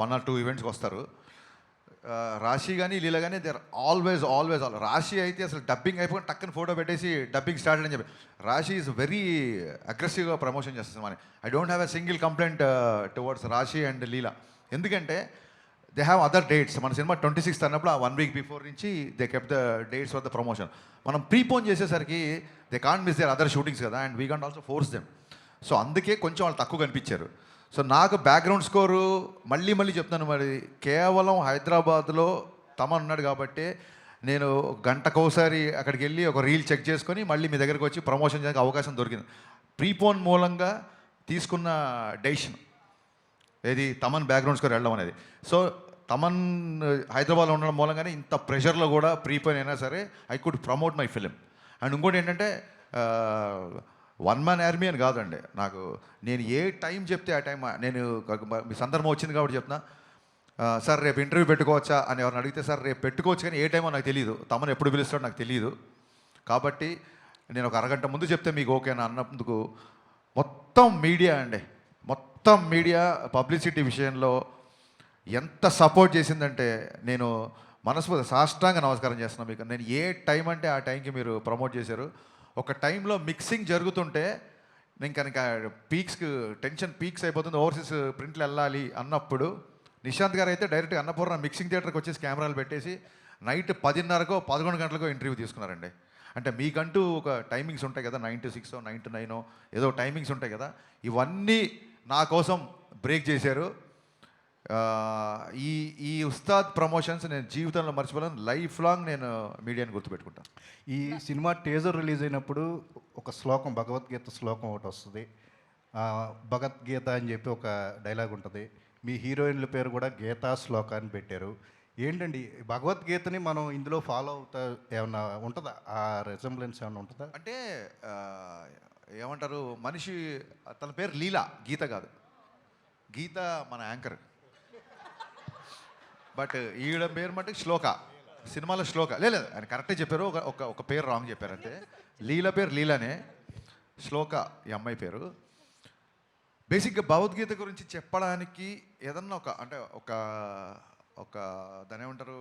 1 or 2 ఈవెంట్స్కి వస్తారు. రాశి కానీ లీలా కానీ దే ఆర్ ఆల్వేస్ రాశి అయితే అసలు డబ్బింగ్ అయిపోయి టక్కని ఫోటో పెట్టేసి డబ్బింగ్ స్టార్ట్ అని చెప్పి రాశి ఈజ్ వెరీ అగ్రెసివ్గా ప్రమోషన్ చేస్తుంది. మన I don't have a single complaint towards Raashi and Leela. ఎందుకంటే దే హ్యావ్ అదర్ డేట్స్. మన సినిమా 26th అన్నప్పుడు ఆ 1 week బిఫోర్ నుంచి they kept the dates for the promotion. మనం ప్రీపోన్ చేసేసరికి they can't miss their other shootings కదా, and we can't also force them. So అందుకే కొంచెం వాళ్ళు తక్కువ కనిపించారు. సో నాకు బ్యాక్గ్రౌండ్ స్కోరు మళ్ళీ చెప్తాను, మరి కేవలం హైదరాబాద్లో తమన్ ఉన్నాడు కాబట్టి నేను గంటకోసారి అక్కడికి వెళ్ళి ఒక రీల్ చెక్ చేసుకొని మళ్ళీ మీ దగ్గరికి వచ్చి ప్రమోషన్ చేయడానికి అవకాశం దొరికింది. ప్రీపోన్ మూలంగా తీసుకున్న డెసిషన్ ఏది తమన్ బ్యాక్గ్రౌండ్ స్కోర్ వెళ్ళడం అనేది. సో తమన్ హైదరాబాద్లో ఉండడం మూలంగానే ఇంత ప్రెషర్లో కూడా ప్రీపోయిన్ అయినా సరే I could promote my film. And ఇంకోటి ఏంటంటే 1 man ఆర్మీ అని కాదండి, నాకు నేను ఏ టైం చెప్తే ఆ టైం నేను మీ సందర్భం వచ్చింది కాబట్టి చెప్తున్నా. సార్ రేపు ఇంటర్వ్యూ పెట్టుకోవచ్చా అని ఎవరిని అడిగితే సార్ రేపు పెట్టుకోవచ్చు, కానీ ఏ టైమో నాకు తెలియదు, తమను ఎప్పుడు పిలుస్తాడో నాకు తెలియదు. కాబట్టి నేను ఒక అరగంట ముందు చెప్తే మీకు ఓకేనా అన్నందుకు మొత్తం మీడియా పబ్లిసిటీ విషయంలో ఎంత సపోర్ట్ చేసిందంటే నేను మనస్ఫూర్తి సాష్టాంగ నమస్కారం చేస్తున్నాను మీకు. నేను ఏ టైం అంటే ఆ టైంకి మీరు ప్రమోట్ చేశారు. ఒక టైంలో మిక్సింగ్ జరుగుతుంటే నేను కనుక టెన్షన్ పీక్స్ అయిపోతుంది, ఓవర్సీస్ ప్రింట్లు వెళ్ళాలి అన్నప్పుడు నిశాంత్ గారు అయితే డైరెక్ట్గా అన్నపూర్ణ మిక్సింగ్ థియేటర్కి వచ్చేసి కెమెరాలు పెట్టేసి నైట్ 10:30కో 11 గంటలకో ఇంటర్వ్యూ తీసుకున్నారండి. అంటే మీకంటూ ఒక టైమింగ్స్ ఉంటాయి కదా, 9 to 6 9 to 9 ఏదో టైమింగ్స్ ఉంటాయి కదా, ఇవన్నీ నా కోసం బ్రేక్ చేశారు. ఈ ఉస్తాద్ ప్రమోషన్స్ నేను జీవితంలో మర్చిపోలేను. లైఫ్ లాంగ్ నేను మీడియాని గుర్తుపెట్టుకుంటాను. ఈ సినిమా టీజర్ రిలీజ్ అయినప్పుడు ఒక శ్లోకం, భగవద్గీత శ్లోకం ఒకటి వస్తుంది. భగవద్గీత అని చెప్పి ఒక డైలాగ్ ఉంటుంది. మీ హీరోయిన్ల పేరు కూడా గీతా శ్లోక అని పెట్టారు. ఏంటండి భగవద్గీతని మనం ఇందులో ఫాలో అవుతా ఏమన్నా ఉంటుందా? ఆ రెసెంబ్లెన్స్ ఏమన్నా ఉంటుందా? అంటే ఏమంటారు, మనిషి తన పేరు లీలా, గీత కాదు. గీత మన యాంకర్, బట్ ఈవిడ పేరు మటుకు శ్లోక. సినిమాలో శ్లోక లేదు, ఆయన కరెక్టే చెప్పారు, ఒక పేరు రాంగ్ చెప్పారు అంతే. లీల పేరు లీలానే, శ్లోక ఈ అమ్మాయి పేరు. బేసిక్గా భగవద్గీత గురించి చెప్పడానికి ఏదన్నా ఒక దాని ఏమంటారు,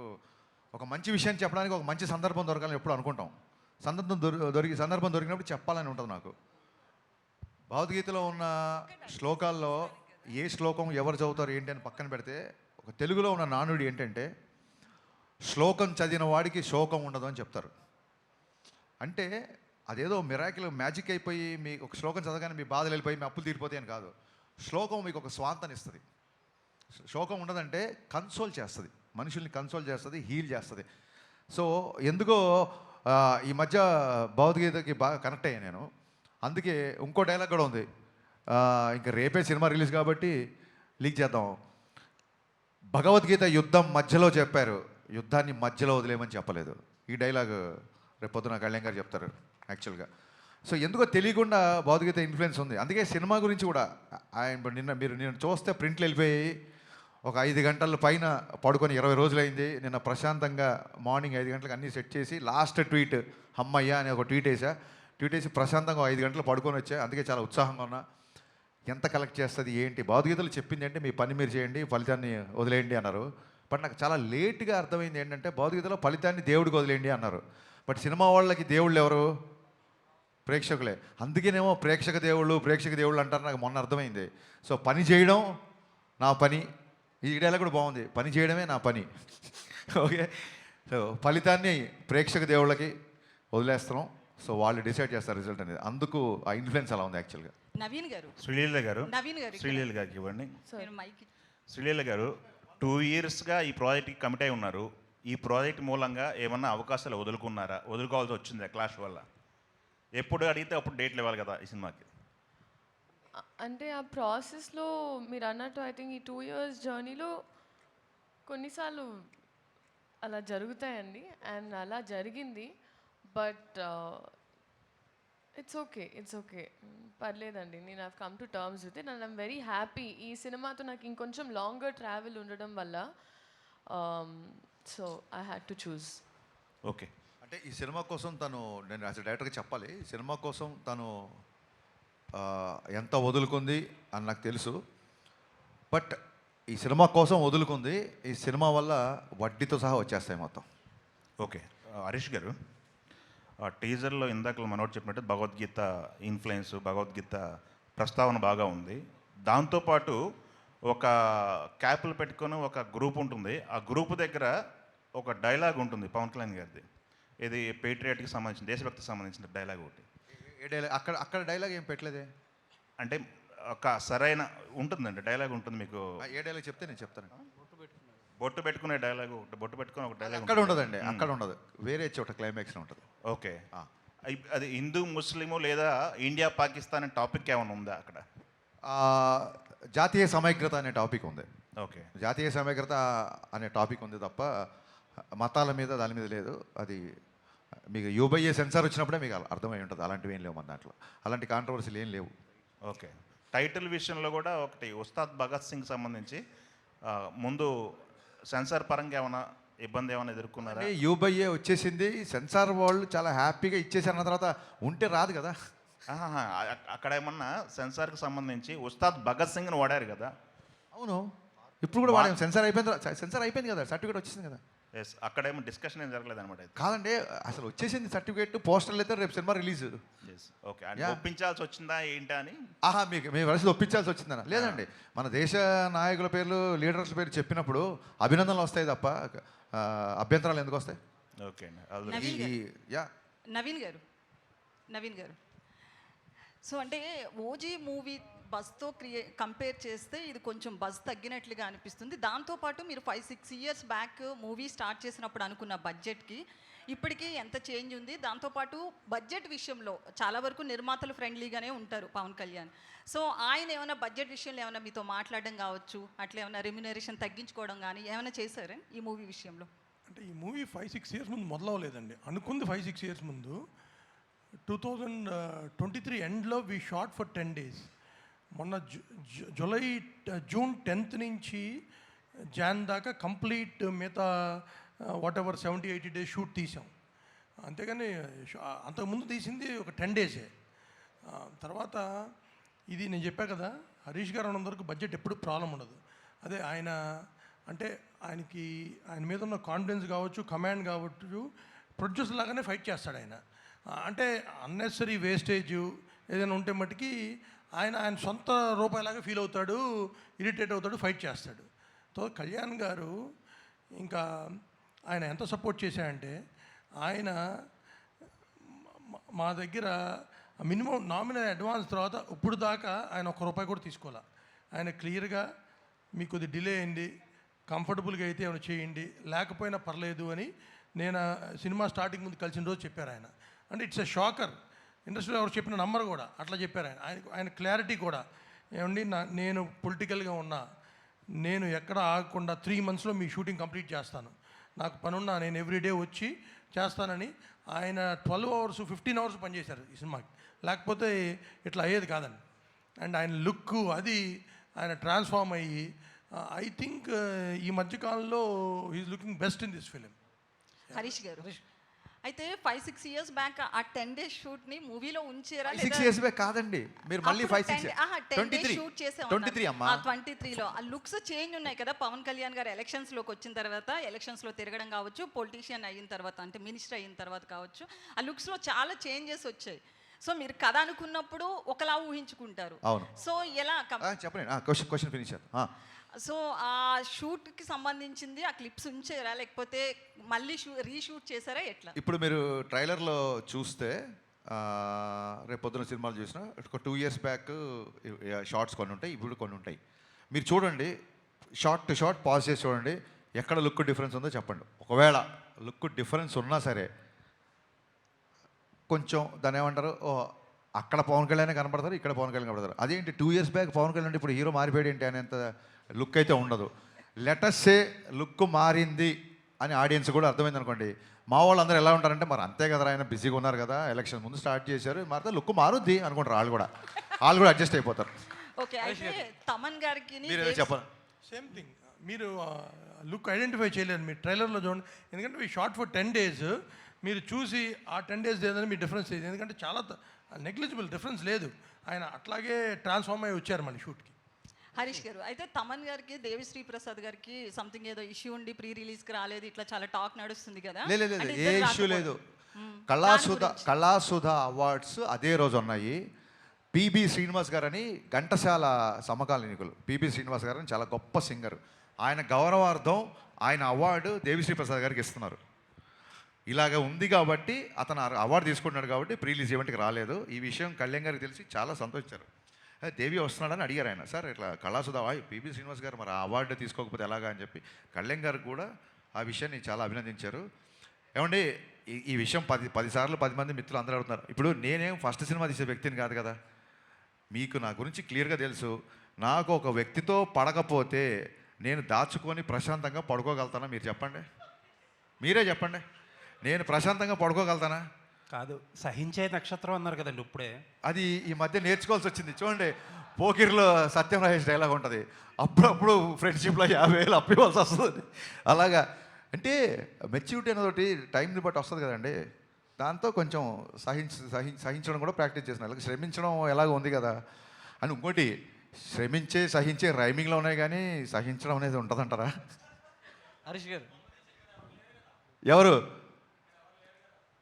ఒక మంచి విషయాన్ని చెప్పడానికి ఒక మంచి సందర్భం దొరకాలని ఎప్పుడు అనుకుంటాం. సందర్భం దొరికినప్పుడు చెప్పాలని ఉంటుంది నాకు. భగవద్గీతలో ఉన్న శ్లోకాల్లో ఏ శ్లోకం ఎవరు చదువుతారు ఏంటి అని పక్కన పెడితే, ఒక తెలుగులో ఉన్న నానుడి ఏంటంటే శ్లోకం చదివిన వాడికి శోకం ఉండదు అని చెప్తారు. అంటే అదేదో మిరాకిల్ మ్యాజిక్ అయిపోయి మీ ఒక శ్లోకం చదవగానే మీ బాధలు వెళ్ళిపోయి మీ అప్పులు తీరిపోతాయి అని కాదు. శ్లోకం మీకు ఒక స్వాంతాన్ని ఇస్తుంది. శోకం ఉండదంటే కన్సోల్ చేస్తుంది, మనుషుల్ని కన్సోల్ చేస్తుంది, హీల్ చేస్తుంది. సో ఎందుకో ఈ మధ్య భగవద్గీతకి బాగా కనెక్ట్ అయ్యాను నేను. అందుకే ఇంకో డైలాగ్ కూడా ఉంది, ఇంకా రేపే సినిమా రిలీజ్ కాబట్టి లీక్ చేద్దాం. భగవద్గీత యుద్ధం మధ్యలో చెప్పారు, యుద్ధాన్ని మధ్యలో వదిలేమని చెప్పలేదు. ఈ డైలాగ్ రేపొద్దున కళ్యాణ్ గారు చెప్తారు యాక్చువల్గా. సో ఎందుకో తెలియకుండా భగవద్గీత ఇన్ఫ్లుయెన్స్ ఉంది. అందుకే సినిమా గురించి కూడా నిన్న చూస్తే ప్రింట్లు వెళ్ళిపోయి ఒక 5 గంటల పైన పడుకొని 20 రోజులైంది. నిన్న ప్రశాంతంగా మార్నింగ్ 5 గంటలకు అన్నీ సెట్ చేసి లాస్ట్ ట్వీట్ అమ్మయ్య అని ఒక ట్వీట్ వేసి ప్రశాంతంగా 5 గంటలు పడుకొని వచ్చా. అందుకే చాలా ఉత్సాహంగా ఉన్నా. ఎంత కలెక్ట్ చేస్తుంది ఏంటి, భగవద్గీతలు చెప్పింది అంటే మీ పని మీరు చేయండి, ఫలితాన్ని వదిలేయండి అన్నారు. బట్ నాకు చాలా లేట్గా అర్థమైంది ఏంటంటే భౌతికతలో ఫలితాన్ని దేవుడికి వదిలేయండి అన్నారు. బట్ సినిమా వాళ్ళకి దేవుళ్ళు ఎవరు? ప్రేక్షకులే. అందుకేనేమో ప్రేక్షక దేవుళ్ళు అంటారు, నాకు మొన్న అర్థమైంది. సో పని చేయడం నా పని, ఈ డైలాగ్ కూడా బాగుంది, పని చేయడమే నా పని. ఓకే, సో ఫలితాన్ని ప్రేక్షక దేవుళ్ళకి వదిలేస్తున్నాం. సో వాళ్ళు డిసైడ్ చేస్తారు రిజల్ట్ అనేది. అందుకు ఆ ఇన్ఫ్లుయెన్స్ అలా ఉంది యాక్చువల్గా. నవీన్ గారు, శ్రీలీల గారు, నవీన్ గారు శ్రీలీల గారికి ఇవ్వండి. నేను మైక్ శ్రీలీల గారు 2 yearsగా ఈ ప్రాజెక్ట్కి కమిట్ అయి ఉన్నారు. ఈ ప్రాజెక్ట్ మూలంగా ఏమన్నా అవకాశాలు వదులుకోవాల్సి వచ్చిందా క్లాష్ వల్ల? ఎప్పుడు అడిగితే అప్పుడు డేట్లు ఇవ్వాలి కదా ఈ సినిమాకి. అంటే ఆ ప్రాసెస్లో మీరు అన్నట్టు ఐ థింక్ ఈ 2 years జర్నీలో కొన్నిసార్లు అలా జరుగుతాయండి, అండ్ అలా జరిగింది. బట్ ఇట్స్ ఓకే పర్లేదండి. నేను I've come to terms with it and I'm very happy. ఈ సినిమాతో నాకు ఇంకొంచెం లాంగర్ ట్రావెల్ ఉండడం వల్ల so I had to choose. Okay, అంటే ఈ సినిమా కోసం తను, నేను యాజ్ డైరెక్టర్గా చెప్పాలి, ఈ సినిమా కోసం తను ఎంత వదులుకుంది అని నాకు తెలుసు. బట్ ఈ సినిమా కోసం వదులుకుంది, ఈ సినిమా వల్ల వడ్డీతో సహా వచ్చేస్తాయి మొత్తం. ఓకే. హరీష్ గారు, టీజర్లో ఇందాక మనోడు చెప్పినట్టు భగవద్గీత ఇన్ఫ్లుయెన్స్, భగవద్గీత ప్రస్తావన బాగా ఉంది. దాంతోపాటు ఒక క్యాప్లు పెట్టుకొని ఒక గ్రూప్ ఉంటుంది, ఆ గ్రూప్ దగ్గర ఒక డైలాగ్ ఉంటుంది పవన్ కళ్యాణ్ గారిది. ఇది పేట్రియాట్కి సంబంధించిన, దేశభక్తికి సంబంధించిన డైలాగ్ ఒకటి. ఏ డైలాగ్? అక్కడ డైలాగ్ ఏం పెట్టలేదే. అంటే ఒక సరైన ఉంటుందండి, డైలాగ్ ఉంటుంది మీకు. ఏ డైలాగ్ చెప్తే నేను చెప్తాను. బొట్టు పెట్టుకునే డైలాగ్ ఒకటి, బొట్టు పెట్టుకునే ఒక డైలాగ్ అక్కడ ఉండదండి, అక్కడ ఉండదు, వేరే చోట క్లైమాక్స్లో ఉంటుంది. ఓకే, అది హిందూ ముస్లిము లేదా ఇండియా పాకిస్తాన్ అనే టాపిక్ ఏమైనా ఉందా అక్కడ? జాతీయ సమైక్యత అనే టాపిక్ ఉంది. ఓకే, జాతీయ సమైక్యత అనే టాపిక్ ఉంది తప్ప మతాల మీద దాని మీద లేదు. అది మీకు యూబైఏ సెన్సార్ వచ్చినప్పుడే మీకు అర్థమై ఉంటుంది. అలాంటివి ఏం లేవు మన దాంట్లో, అలాంటి కాంట్రవర్సీలు ఏం లేవు. ఓకే. టైటిల్ విషయంలో కూడా ఒకటి ఉస్తాద్ భగత్ సింగ్ సంబంధించి ముందు సెన్సార్ పరంగా ఏమైనా ఇబ్బంది ఏమైనా ఎదుర్కొన్నారా? యూబైఏ వచ్చేసింది, సెన్సార్ వాళ్ళు చాలా హ్యాపీగా ఇచ్చేసారన్న తర్వాత ఉంటే రాదు కదా. అక్కడ ఏమన్నా సెన్సార్కి సంబంధించి ఉస్తాద్ భగత్ సింగ్ని వాడారు కదా? అవును, ఇప్పుడు కూడా వాడాము. సెన్సార్ అయిపోయింది కదా, సర్టిఫికేట్ వచ్చేసింది కదా. ఎస్, అక్కడేమో డిస్కషన్ ఏం జరగలేదు అనమాట. కాదండి, అసలు వచ్చేసింది సర్టిఫికేట్, పోస్టర్లు అయితే రేపు సినిమా రిలీజ్. ఓకే, అంటే ఒప్పించాల్సి వచ్చిందా ఏంటా అని? మీకు మీ వలస ఒప్పించాల్సి వచ్చిందన్న? లేదండి, మన దేశ నాయకుల పేర్లు, లీడర్స్ పేరు చెప్పినప్పుడు అభినందనలు వస్తాయి తప్ప అభ్యంతరాలు ఎందుకు వస్తాయి? ఓకే అండి. నవీన్ గారు, సో అంటే ఓజీ మూవీ బజ్తో కంపేర్ చేస్తే ఇది కొంచెం బజ్ తగ్గినట్లుగా అనిపిస్తుంది. దాంతోపాటు మీరు 5-6 years బ్యాక్ మూవీ స్టార్ట్ చేసినప్పుడు అనుకున్న బడ్జెట్కి ఇప్పటికీ ఎంత చేంజ్ ఉంది? దాంతోపాటు బడ్జెట్ విషయంలో చాలా వరకు నిర్మాతలు ఫ్రెండ్లీగానే ఉంటారు పవన్ కళ్యాణ్. సో ఆయన ఏమైనా బడ్జెట్ విషయంలో ఏమైనా మీతో మాట్లాడడం కావచ్చు, అట్లా ఏమైనా రెమ్యునరేషన్ తగ్గించుకోవడం కానీ ఏమైనా చేశారా ఈ మూవీ విషయంలో? అంటే ఈ మూవీ 5-6 years ముందు మొదలవలేదండి. అనుకుంది 5-6 years ముందు. 2023 ఎండ్లో వీ షాట్ ఫర్ 10 days. మొన్న జూన్ 10th నుంచి జాన్ దాకా కంప్లీట్ మిగతా వాట్ ఎవర్ 70-80 days షూట్ తీసాం. అంతేగాని అంతకుముందు తీసింది ఒక 10 days. తర్వాత ఇది నేను చెప్పా కదా, హరీష్ గారు అన్నంతవరకు బడ్జెట్ ఎప్పుడు ప్రాబ్లం ఉండదు. అదే ఆయన అంటే ఆయన మీద ఉన్న కాన్ఫిడెన్స్ కావచ్చు, కమాండ్ కావచ్చు, ప్రొడ్యూసర్ లాగానే ఫైట్ చేస్తాడు ఆయన. అంటే అన్నెసరీ వేస్టేజ్ ఏదైనా ఉంటే మట్టుకి ఆయన సొంత రూపాయలాగా ఫీల్ అవుతాడు, ఇరిటేట్ అవుతాడు, ఫైట్ చేస్తాడు. సో కళ్యాణ్ గారు ఇంకా ఆయన ఎంత సపోర్ట్ చేశాడంటే, ఆయన మా దగ్గర మినిమం నామినల్ అడ్వాన్స్ తర్వాత ఇప్పుడు దాకా ఆయన ₹1 కూడా తీసుకోవాలి. ఆయన క్లియర్గా మీకు కొద్ది డిలే అయింది, కంఫర్టబుల్గా అయితే ఏమైనా చేయండి, లేకపోయినా పర్లేదు అని నేను సినిమా స్టార్టింగ్ ముందు కలిసిన రోజు చెప్పారు ఆయన. అంటే ఇట్స్ ఎ షాకర్. ఇండస్ట్రీలో ఎవరు చెప్పిన నంబర్ కూడా అట్లా చెప్పారు ఆయన క్లారిటీ కూడా. ఏమండి, నేను పొలిటికల్గా ఉన్నా, నేను ఎక్కడ ఆగకుండా 3 monthsలో మీ షూటింగ్ కంప్లీట్ చేస్తాను, నాకు పనున్నా నేను ఎవ్రీడే వచ్చి చేస్తానని ఆయన 12 hours 15 hours పనిచేశారు ఈ సినిమాకి. లేకపోతే ఇట్లా అయ్యేది కాదండి. అండ్ ఆయన లుక్ అది ఆయన ట్రాన్స్ఫార్మ్ అయ్యి ఐ థింక్ ఈ మధ్యకాలంలో he is looking best in this film. Harish garu, అయితే 5-6 ఇయర్స్ బ్యాక్ ఆ 10 డేస్ షూట్ ని మూవీలో ఉంచారా 6 ఇయర్స్ బ్యాక్ కాదండి, మీరు మళ్ళీ 5-6 10 డేస్ షూట్ చేసాం 23 అమ్మా. 23లో ఆ లుక్స్ చేంజ్ ఉన్నాయి కదా. పవన్ కళ్యాణ్ గారు ఎలక్షన్స్ లోకి వచ్చిన తర్వాత, ఎలక్షన్స్ లో తిరగడం కావచ్చు, పొలిటీషియన్ అయిన తర్వాత అంటే మినిస్టర్ అయిన తర్వాత కావచ్చు, ఆ లుక్స్ లో చాలా చేంజెస్ వచ్చాయి. సో మీరు కథ అనుకున్నప్పుడు ఒకలా ఊహించుకుంటారు. అవును. సో ఎలా చెప్పండి, క్వశ్చన్ ఫినిష్. సో ఆ షూట్కి సంబంధించింది ఆ క్లిప్స్ ఉంచారా, లేకపోతే మళ్ళీ రీషూట్ చేశారా, ఎట్లా? ఇప్పుడు మీరు ట్రైలర్లో చూస్తే రేపు పొద్దున సినిమాలు చూసినా ఒక 2 years బ్యాక్ షార్ట్స్ కొన్ని ఉంటాయి, ఇప్పుడు కొన్ని ఉంటాయి. మీరు చూడండి, షార్ట్ టు షార్ట్ పాజ్ చేసి చూడండి, ఎక్కడ లుక్ డిఫరెన్స్ ఉందో చెప్పండి. ఒకవేళ లుక్ డిఫరెన్స్ ఉన్నా సరే కొంచెం దాని ఏమంటారు, అక్కడ పవన్ కళ్యాణ్ కనపడతారు, ఇక్కడ పవన్ కళ్యాణ్ కనపడతారు. అదేంటి 2 years బ్యాక్ పవన్ కళ్యాణ్ ఇప్పుడు హీరో మారిపోయాడు ఏంటి అనేంత లుక్ అయితే ఉండదు. లెటస్సే లుక్ మారింది అని ఆడియన్స్ కూడా అర్థమైంది అనుకోండి. మా వాళ్ళు అందరూ ఎలా ఉంటారంటే మరి అంతే కదా, ఆయన బిజీగా ఉన్నారు కదా, ఎలక్షన్ ముందు స్టార్ట్ చేశారు, మారితే లుక్ మారుద్ది అనుకుంటారు. వాళ్ళు కూడా అడ్జస్ట్ అయిపోతారు. ఓకే, అయితే తమన్ గారికి మీరు చెప్పండి. సేమ్ థింగ్, మీరు లుక్ ఐడెంటిఫై చేయలేరు మీరు ట్రైలర్లో చూడండి. ఎందుకంటే మీ షార్ట్ ఫర్ 10 days మీరు చూసి ఆ 10 days ఏదైనా మీ డిఫరెన్స్ లేదు. ఎందుకంటే చాలా నెగ్లిజిబుల్ డిఫరెన్స్ లేదు. ఆయన అట్లాగే ట్రాన్స్ఫార్మ్ అయ్యి వచ్చారు మళ్ళీ షూట్కి. హరీష్ గారు, అయితే తమన్ గారికి దేవిశ్రీ ప్రసాద్ గారికి సంథింగ్ ఏదో ఇష్యూ ఉండి ప్రీ రిలీజ్కి రాలేదు, ఇట్లా చాలా టాక్ నడుస్తుంది కదా. లేదు, ఏ ఇష్యూ లేదు. కళాసుధ అవార్డ్స్ అదే రోజు ఉన్నాయి. పిబి శ్రీనివాస్ గారని ఘంటసాల సమకాలీనికులు, పిబి శ్రీనివాస్ గారని చాలా గొప్ప సింగర్. ఆయన గౌరవార్థం ఆయన అవార్డు దేవిశ్రీ ప్రసాద్ గారికి ఇస్తున్నారు. ఇలాగ ఉంది కాబట్టి అతను అవార్డు తీసుకుంటున్నాడు కాబట్టి ప్రీ రిలీజ్ ఈవెంట్కి రాలేదు. ఈ విషయం కళ్యాణ్ గారికి తెలిసి చాలా సంతోషించారు. దేవి వస్తున్నాడని అడిగారు ఆయన. సార్ ఇట్లా కళాసుధ పిబి శ్రీనివాస్ గారు మరి ఆ అవార్డు తీసుకోకపోతే ఎలాగా అని చెప్పి కళ్యాణ్ గారు కూడా ఆ విషయాన్ని చాలా అభినందించారు. ఏమండి, ఈ విషయం 10 సార్లు 10 మంది మిత్రులు అందరూ అడుగుతున్నారు. ఇప్పుడు నేనేం ఫస్ట్ సినిమా తీసే వ్యక్తిని కాదు కదా, మీకు నా గురించి క్లియర్గా తెలుసు. నాకు ఒక వ్యక్తితో పడకపోతే నేను దాచుకొని ప్రశాంతంగా పడుకోగలుగుతానా? మీరు చెప్పండి, మీరే చెప్పండి. నేను ప్రశాంతంగా పడుకోగలుగుతానా? కాదు, సహించే నక్షత్రం అన్నారు కదండి ఇప్పుడే. అది ఈ మధ్య నేర్చుకోవాల్సి వచ్చింది. చూడండి, పోకిర్లో సత్యం రాజేష్ డైలాగ్ ఉంటుంది, అప్పుడప్పుడు ఫ్రెండ్షిప్లో 50,000 అప్పివ్వాల్సి వస్తుంది. అలాగా అంటే మెచ్యూరిటీ అనేది టైంని బట్టి వస్తుంది కదండి. దాంతో కొంచెం సహించడం కూడా ప్రాక్టీస్ చేసిన. అలాగే శ్రమించడం ఎలాగ ఉంది కదా అని. ఇంకోటి, సహించే రైమింగ్లో ఉన్నాయి కానీ సహించడం అనేది ఉంటుందంటారా? హరీష్ గారు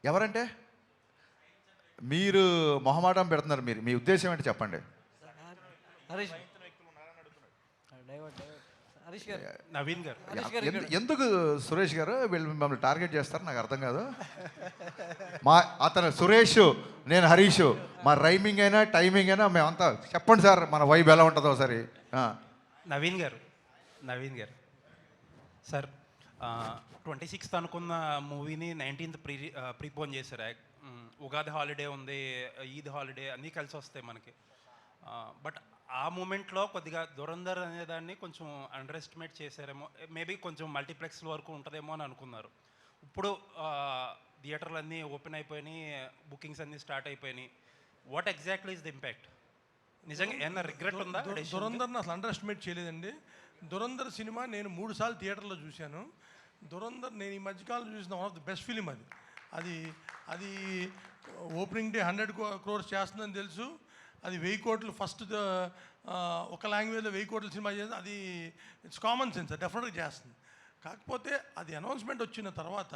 ఎవరంటే మీరు మొహమాటం పెడుతున్నారు. మీ ఉద్దేశం ఏంటి చెప్పండి. నవీన్ గారు, ఎందుకు సురేష్ గారు వీళ్ళు మిమ్మల్ని టార్గెట్ చేస్తారు నాకు అర్థం కాదు. అతను సురేష్, నేను హరీష్, మా రైమింగ్ అయినా టైమింగ్ అయినా మేమంతా చెప్పండి సార్, మన వైబ్ ఎలా ఉంటుందో ఒకసారి. నవీన్ గారు సార్, 26th అనుకున్న మూవీని 19th ప్రీపోన్ చేశారు. ఉగాది హాలిడే ఉంది, ఈద్ హాలిడే అన్నీ కలిసి వస్తాయి మనకి. బట్ ఆ మూమెంట్లో కొద్దిగా దురంధర్ అనేదాన్ని కొంచెం అండర్ ఎస్టిమేట్ చేశారేమో. మేబీ కొంచెం మల్టీప్లెక్స్ వరకు ఉంటుందేమో అని అనుకున్నారు. ఇప్పుడు థియేటర్లు అన్నీ ఓపెన్ అయిపోయినాయి, బుకింగ్స్ అన్నీ స్టార్ట్ అయిపోయినాయి. What exactly is the impact? నిజంగా ఏమన్నా రిగ్రెట్ ఉందా? దురంధర్ని అసలు అండర్ ఎస్టిమేట్ చేయలేదండి. దురంధర్ సినిమా నేను 3 సార్లు థియేటర్లో చూశాను. దురంధర్ నేను ఈ మధ్యకాలంలో చూసిన one of the best film. అది ఓపెనింగ్ డే 100 crores చేస్తుందని తెలుసు. అది 1000 కోట్లు ఫస్ట్ ఒక లాంగ్వేజ్లో 1000 కోట్ల సినిమా చేస్తుంది. అది ఇట్స్ కామన్ సెన్స్, డెఫినెట్గా చేస్తుంది. కాకపోతే అది అనౌన్స్మెంట్ వచ్చిన తర్వాత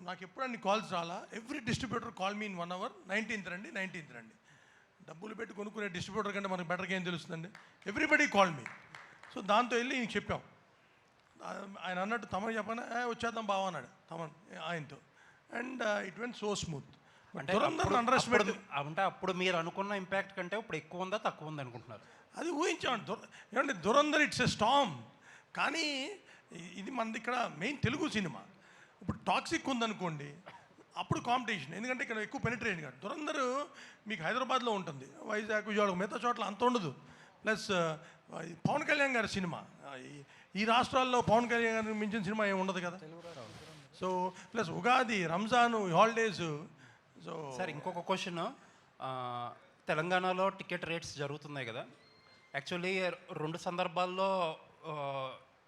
నాకు ఎప్పుడు అన్ని కాల్స్ రాలా. Every distributor call me in 1 hour, 19th రండి. డబ్బులు పెట్టి కొనుక్కునే డిస్ట్రిబ్యూటర్ కంటే మనకు బెటర్గా ఏం తెలుస్తుందండి. Everybody call me. సో దాంతో వెళ్ళి ఇంక చెప్పాం. ఆయన అన్నట్టు తమన్ చెప్పాను, వచ్చేద్దాం బావ అన్నాడు తమన్ ఆయనతో. And it went so smooth. అంటే అప్పుడు మీరు అనుకున్న ఇంపాక్ట్ కంటే ఇప్పుడు ఎక్కువ ఉందా తక్కువ ఉంది అనుకుంటున్నారు? అది ఊహించామండి. ఏమంటే దురంధర్ ఇట్స్ ఎ స్టామ్. కానీ ఇది మనది ఇక్కడ మెయిన్ తెలుగు సినిమా. ఇప్పుడు టాక్సిక్ ఉందనుకోండి, అప్పుడు కాంపిటీషన్. ఎందుకంటే ఇక్కడ ఎక్కువ పెనిట్రేషన్ కాదు. దురంధర్ మీకు హైదరాబాద్లో ఉంటుంది, వైజాగ్, విజయవాడ, మిగతా చోట్ల అంత ఉండదు. ప్లస్ పవన్ కళ్యాణ్ గారి సినిమా, ఈ రాష్ట్రాల్లో పవన్ కళ్యాణ్ గారిని మించిన సినిమా ఏమి ఉండదు కదా. So plus Ugadi, Ramzan, holidays. So sir ఇంకొక క్వశ్చన్, తెలంగాణలో టికెట్ రేట్స్ జరుగుతున్నాయి కదా. యాక్చువల్లీ 2 సందర్భాల్లో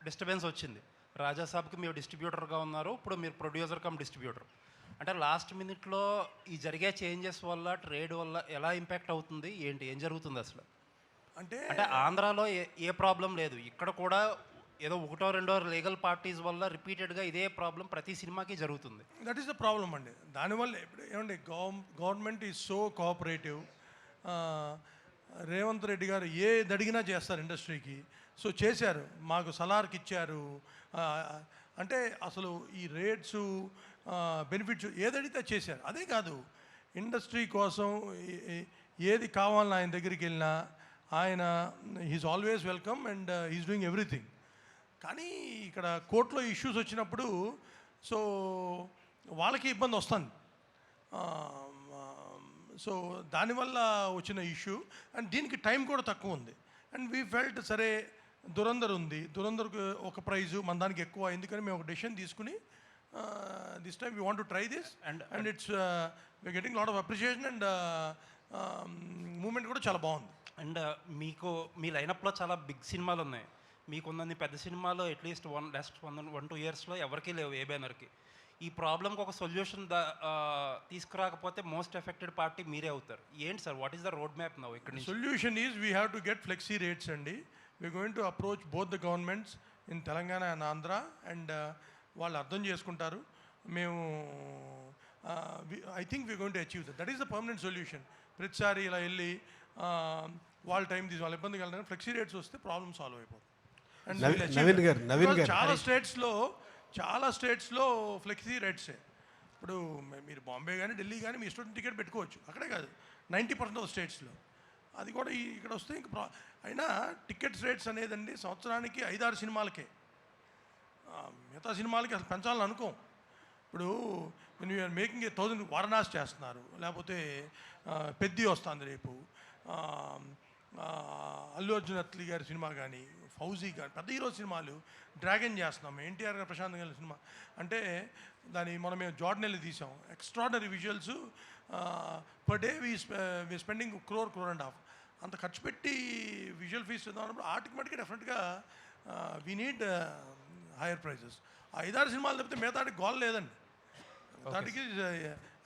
డిస్టర్బెన్స్ వచ్చింది. రాజాసాబ్కి మీరు డిస్ట్రిబ్యూటర్గా ఉన్నారు, ఇప్పుడు మీరు ప్రొడ్యూసర్ కమ్ డిస్ట్రిబ్యూటర్. అంటే లాస్ట్ మినిట్లో ఈ జరిగే చేంజెస్ వల్ల ట్రేడ్ వల్ల ఎలా ఇంపాక్ట్ అవుతుంది ఏంటి, ఏం జరుగుతుంది అసలు? అంటే అంటే ఆంధ్రాలో ఏ ప్రాబ్లం లేదు, ఇక్కడ కూడా ఏదో ఒకటో రెండో లీగల్ పార్టీస్ వల్ల రిపీటెడ్గా ఇదే ప్రాబ్లం ప్రతి సినిమాకి జరుగుతుంది. దట్ ఈస్ ద ప్రాబ్లం అండి. దానివల్ల ఇప్పుడు ఏమండి, government is so cooperative. Revanth Reddy గారు ఏది అడిగినా చేస్తారు ఇండస్ట్రీకి. సో చేశారు, మాకు సలార్కి ఇచ్చారు. అంటే అసలు ఈ రేట్స్ బెనిఫిట్స్ ఏదడిగితే చేశారు. అదే కాదు, ఇండస్ట్రీ కోసం ఏది కావాలని ఆయన దగ్గరికి వెళ్ళినా ఆయన he's always welcome and he's doing everything. కానీ ఇక్కడ కోర్టులో ఇష్యూస్ వచ్చినప్పుడు సో వాళ్ళకి ఇబ్బంది వస్తుంది. సో దానివల్ల వచ్చిన ఇష్యూ అండ్ దీనికి టైం కూడా తక్కువ ఉంది. అండ్ వీ ఫెల్ట్ సరే దురంధర్ ఉంది, దురంధర్కి ఒక ప్రైజు మన దానికి ఎక్కువ, ఎందుకని మేము ఒక డెసిషన్ తీసుకుని this time we want to try this and it's we getting lot of appreciation and moment కూడా చాలా బాగుంది. అండ్ మీకు మీ లైనప్లో చాలా బిగ్ సినిమాలు ఉన్నాయి, మీకున్నన్ని పెద్ద సినిమాలో అట్లీస్ట్ 1-2 ఇయర్స్లో ఎవరికీ లేవు ఏ బ్యానర్కి. ఈ ప్రాబ్లంకి ఒక సొల్యూషన్ తీసుకురాకపోతే మోస్ట్ ఎఫెక్టెడ్ పార్టీ మీరే అవుతారు. ఏంటి sir, what is the road map now ఇక్కడ నుంచి? Solution is we have to get flexi rates అండి. We're going to approach both the governments in Telangana and Andhra and వాళ్ళు అర్థం చేసుకుంటారు. మేము I think we going to achieve that is the permanent solution. ప్రతిసారి ఇలా వెళ్ళి వాళ్ళ టైం తీసి వాళ్ళ ఇబ్బంది కలగడానికి ఫ్లెక్సీ రేట్స్ వస్తే ప్రాబ్లమ్ సాల్వ్ అయిపోతుంది. నవీన్ గారు చాలా స్టేట్స్లో ఫ్లెక్సీ రేట్సే. ఇప్పుడు మీరు బాంబే కానీ ఢిల్లీ కానీ మీ స్టూడెంట్ టికెట్ పెట్టుకోవచ్చు, అక్కడే కాదు 90% ఆఫ్ స్టేట్స్లో. అది కూడా ఇక్కడ వస్తే ఇంకా అయినా టికెట్స్ రేట్స్ అనేదండి సంవత్సరానికి 5-6 సినిమాలకే, మిగతా సినిమాలకి అసలు పెంచాలని అనుకోం. ఇప్పుడు when you are making 1,000 Varanasi చేస్తున్నారు, లేకపోతే పెద్ది వస్తుంది రేపు, అల్లు అర్జున్ అత్లీ గారి సినిమా కానీ, ఫౌజీ కానీ, పెద్ద హీరో సినిమాలు, డ్రాగన్ చేస్తున్నాం, ఎన్టీఆర్ గారు ప్రశాంత్ గారి సినిమా. అంటే మనం మేము జార్డన్ వెళ్ళి తీసాం, extraordinary visuals. Per day we spending crore and half. అంత ఖర్చు పెట్టి విజువల్ ఫీస్ ఇద్దామన్నప్పుడు ఆటోమేటిక్గా డెఫినెట్గా వీ నీడ్ హైయర్ ప్రైజెస్. 5-6 సినిమాలు తప్పితే మిగతాటికి గోల్ లేదండి. దానికి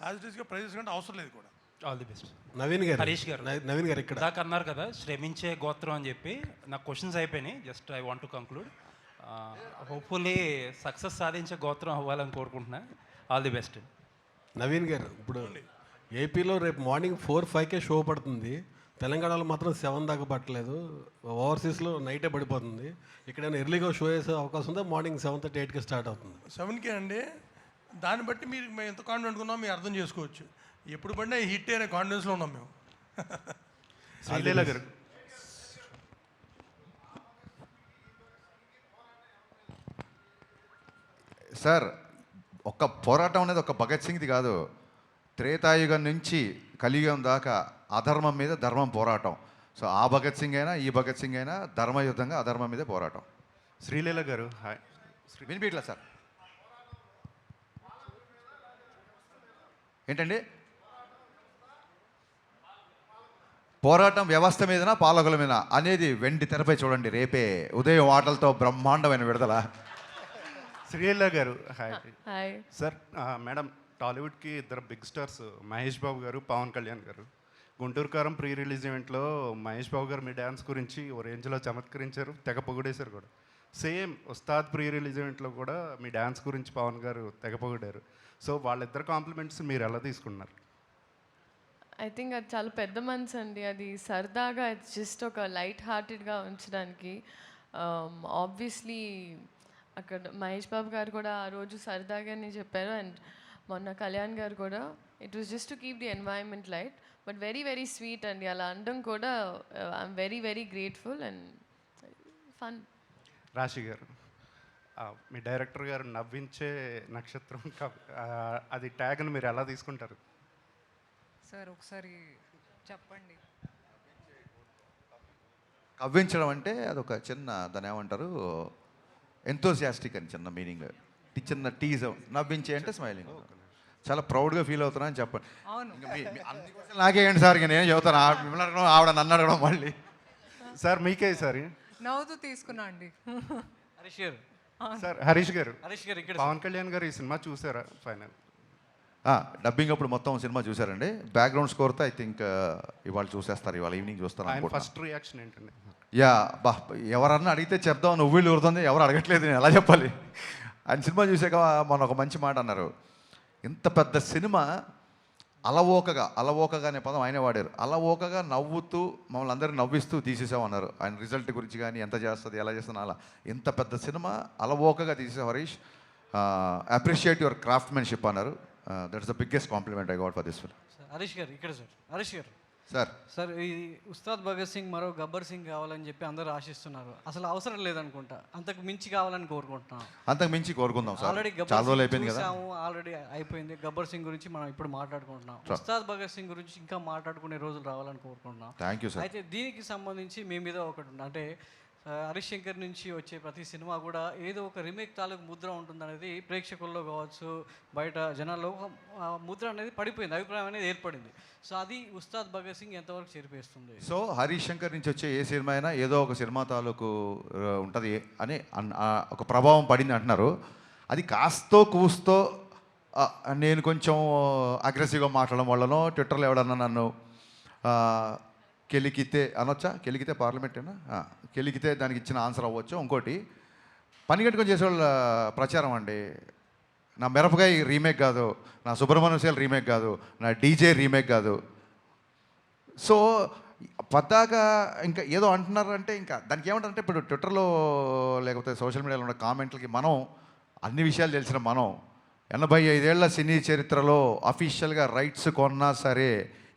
యాజ్ ఇట్ ఈస్గా ప్రైజెస్ కంటే అవసరం లేదు కూడా. All the best. హరీష్ గారు ఇక్కడ దాకా అన్నారు కదా శ్రమించే గోత్రం అని చెప్పి, నా క్వశ్చన్స్ అయిపోయినాయి. Just I want to conclude. Hopefully success సాధించే గోత్రం అవ్వాలని కోరుకుంటున్నా. All the best. నవీన్ గారు, ఇప్పుడు ఏపీలో రేపు మార్నింగ్ 4-5కే షో పడుతుంది, తెలంగాణలో మాత్రం 7 దాకా పట్టలేదు, ఓవర్సీస్లో నైటే పడిపోతుంది. ఇక్కడైనా ఎర్లీగా షో వేసే అవకాశం ఉందా? మార్నింగ్ 7:30-8కి స్టార్ట్ అవుతుంది. 7కే అండి. దాన్ని బట్టి మేము ఎంత కాన్ఫిడెంట్ ఉన్నామో మీరు అర్థం చేసుకోవచ్చు. ఎప్పుడు పడినా హిట్ అనే కాన్ఫిడెన్స్లో ఉన్నాం మేము. శ్రీలీల గారు, సార్ ఒక్క పోరాటం అనేది ఒక భగత్ సింగ్ది కాదు. త్రేతాయుగం నుంచి కలియుగం దాకా అధర్మం మీద ధర్మం పోరాటం. సో ఆ భగత్ సింగ్ అయినా ఈ భగత్ సింగ్ అయినా ధర్మయుద్ధంగా అధర్మం మీదే పోరాటం. శ్రీలీల గారు, హాయ్. వినిపించట్లా సార్? ఏంటండి? పోరాటం వ్యవస్థ మీదనా పాలకుల మీద అనేది వెండి తెరపై చూడండి రేపే ఉదయం ఆటలతో బ్రహ్మాండమైన విడుదల. Sreeleela garu, hi. Hi sir. Madam, టాలీవుడ్కి 2 బిగ్ స్టార్స్ మహేష్ బాబు గారు, పవన్ కళ్యాణ్ గారు. గుంటూరు కారం ప్రీ రిలీజ్ ఈవెంట్లో మహేష్ బాబు గారు మీ డ్యాన్స్ గురించి ఓ రేంజ్లో చమత్కరించారు, తెగ పొగిడేశారు కూడా. సేమ్ ఉస్తాద్ ప్రీ రిలీజ్ ఈవెంట్లో కూడా మీ డ్యాన్స్ గురించి పవన్ గారు తెగ పొగిడారు. సో వాళ్ళిద్దరు కాంప్లిమెంట్స్ మీరు ఎలా తీసుకున్నారు? ఐ థింక్ అది చాలా పెద్ద మనసు అండి. అది సరదాగా జస్ట్ ఒక లైట్ హార్టెడ్గా ఉంచడానికి. ఆబ్వియస్లీ అక్కడ మహేష్ బాబు గారు కూడా ఆ రోజు సరదాగానే చెప్పారు, అండ్ మొన్న కళ్యాణ్ గారు కూడా. It was just to keep the environment light, but very very sweet అండి. అలా అనడం కూడా I'm very very grateful and fun. రాశి గారు, మీ డైరెక్టర్ గారు నవ్వించే నక్షత్రం అది ట్యాగ్ని మీరు ఎలా తీసుకుంటారు? సార్ ఒకసారి చెప్పండి. కవ్వించడం అంటే అదొక చిన్న, దాని ఏమంటారు, ఎంతోసియాస్టిక్ అని చిన్న మీనింగ్, చిన్న టీజ్. నవ్వించే అంటే స్మైలింగ్. చాలా ప్రౌడ్గా ఫీల్ అవుతున్నా అని చెప్పండి. నాకేంటి సార్, ఇక నేను చెబుతాను. మిమ్మల్ని అడగడం, ఆవిడ నన్ను అడగడం మళ్ళీ. సార్ మీకే సార్ నవ్వుతూ తీసుకున్నా అండి. సార్ హరీష్ గారు, పవన్ కళ్యాణ్ గారు ఈ సినిమా చూసారా ఫైనల్? డబ్బింగ్ అప్పుడు మొత్తం సినిమా చూసారండి. బ్యాక్గ్రౌండ్ స్కోర్తో ఐ థింక్ ఇవాళ చూసేస్తారు, ఇవాళ ఈవినింగ్ చూస్తారు అనుకుంటున్నా. ఫస్ట్ రియాక్షన్ ఏంటండి? యా బా, ఎవరన్నా అడిగితే చెప్దాం, నువ్వు వీళ్ళు ఊరుతుంది, ఎవరు అడగట్లేదు, నేను ఎలా చెప్పాలి. ఆయన సినిమా చూసాక మొన్న ఒక మంచి మాట అన్నారు, ఇంత పెద్ద సినిమా అలవోకగా అనే పదం ఆయనే వాడారు, అలవోకగా నవ్వుతూ మమ్మల్ని అందరినీ నవ్విస్తూ తీసేసామన్నారు. ఆయన రిజల్ట్ గురించి కానీ ఎంత చేస్తుంది ఎలా చేస్తుంది అలా, ఇంత పెద్ద సినిమా అలవోకగా తీసేసాం హరీష్, అప్రిషియేట్ యువర్ క్రాఫ్ట్మెన్షిప్ అన్నారు. That's the biggest compliment I got for this film. Harish గారు ఇక్కడ sir, Harish garu sir sir, ఈ ఉస్తాద్ భగత్ సింగ్ మరో గబ్బర్ సింగ్ కావాలని చెప్పి అందరూ ఆశిస్తున్నారు. అసలు అవసరం లేదనుకుంటా, అంతకు మించి కావాలని కోరుకుంటున్నాం. అంతకు మించి కోరుకుందాం సార్, ఆల్రెడీ చాలా రోజులు అయిపోయింది కదా. ఆల్రెడీ అయిపోయింది. గబ్బర్ సింగ్ గురించి మనం ఇప్పుడు మాట్లాడుకుంటున్నాం. ఉస్తాద్ భగత్ సింగ్ గురించి ఇంకా మాట్లాడుకునే రోజులు రావాలని కోరుకుంటున్నాం. Thank you sir. అయితే దీనికి సంబంధించి మీ మీద ఒకటి ఉంది, అంటే హరీష్ శంకర్ నుంచి వచ్చే ప్రతి సినిమా కూడా ఏదో ఒక రీమేక్ తాలూకు ముద్ర ఉంటుందనేది ప్రేక్షకుల్లో కావచ్చు, బయట జనాల్లో ఒక ముద్ర అనేది పడిపోయింది, అభిప్రాయం అనేది ఏర్పడింది. సో అది ఉస్తాద్ భగత్ సింగ్ ఎంతవరకు చేరిపేస్తుంది? సో హరీష్ శంకర్ నుంచి వచ్చే ఏ సినిమా అయినా ఏదో ఒక సినిమా తాలూకు ఉంటుంది అని ఒక ప్రభావం పడింది అంటున్నారు. అది కాస్తో కూస్తో నేను కొంచెం అగ్రెసివ్గా మాట్లాడడం వల్లనో, ట్విట్టర్లో ఎవడన్నా నన్ను కెలికితే అనొచ్చా, కెలికితే పార్లమెంటేనా, కెలికితే దానికి ఇచ్చిన ఆన్సర్ అవ్వచ్చు. ఇంకోటి పని కట్టుకొని చేసేవాళ్ళ ప్రచారం అండి, నా మిరపకాయ రీమేక్ కాదు, నా సుబ్రహ్మణ్యం శైలి రీమేక్ కాదు, నా డీజే రీమేక్ కాదు. సో పద్దాక ఇంకా ఏదో అంటున్నారంటే ఇంకా దానికి ఏమంటారంటే, ఇప్పుడు ట్విట్టర్లో లేకపోతే సోషల్ మీడియాలో ఉన్న కామెంట్లకి మనం అన్ని విషయాలు తెలిసిన మనం 85 ఏళ్ల సినీ చరిత్రలో అఫీషియల్గా రైట్స్ కొన్నా సరే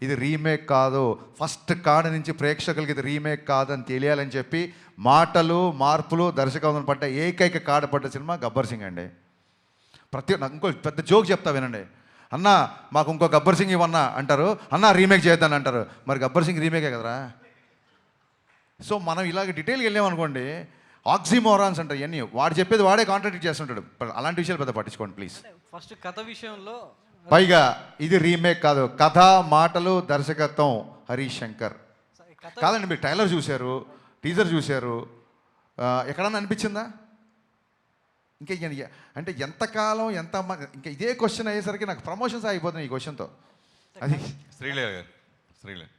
ఇది రీమేక్ కాదు, ఫస్ట్ కాడ నుంచి ప్రేక్షకులకి ఇది రీమేక్ కాదని తెలియాలని చెప్పి మాటలు మార్పులు దర్శకత్వం పడ్డ ఏకైక కాడపడ్డ సినిమా గబ్బర్ సింగ్ అండి. నాకు ఇంకో పెద్ద జోక్ చెప్తా వినండి. అన్న మాకు ఇంకో గబ్బర్ సింగ్ ఇవన్నా అంటారు, అన్న రీమేక్ చేద్దాని అంటారు. మరి గబ్బర్ సింగ్ రీమేకే కదరా. సో మనం ఇలాగ డీటెయిల్గా వెళ్ళామనుకోండి, ఆక్సిమోరాన్స్ అంటారు ఇవన్నీ, వాడు చెప్పేది వాడే కాంట్రాడిక్ట్ చేస్తుంటాడు. అలాంటి విషయాలు పెద్ద పట్టించుకోండి ప్లీజ్. ఫస్ట్ కథ విషయంలో పైగా ఇది రీమేక్ కాదు, కథ మాటలు దర్శకత్వం హరీష్ శంకర్. కాదండి, మీరు ట్రైలర్ చూశారు, టీజర్ చూశారు, ఎక్కడన్నా అనిపించిందా? ఇంకా అంటే ఎంతకాలం ఇంకా ఇదే క్వశ్చన్ అయ్యేసరికి నాకు ప్రమోషన్స్ అయిపోతున్నాయి ఈ క్వశ్చన్తో. అది శ్రీలేఖ గారు, శ్రీలేఖ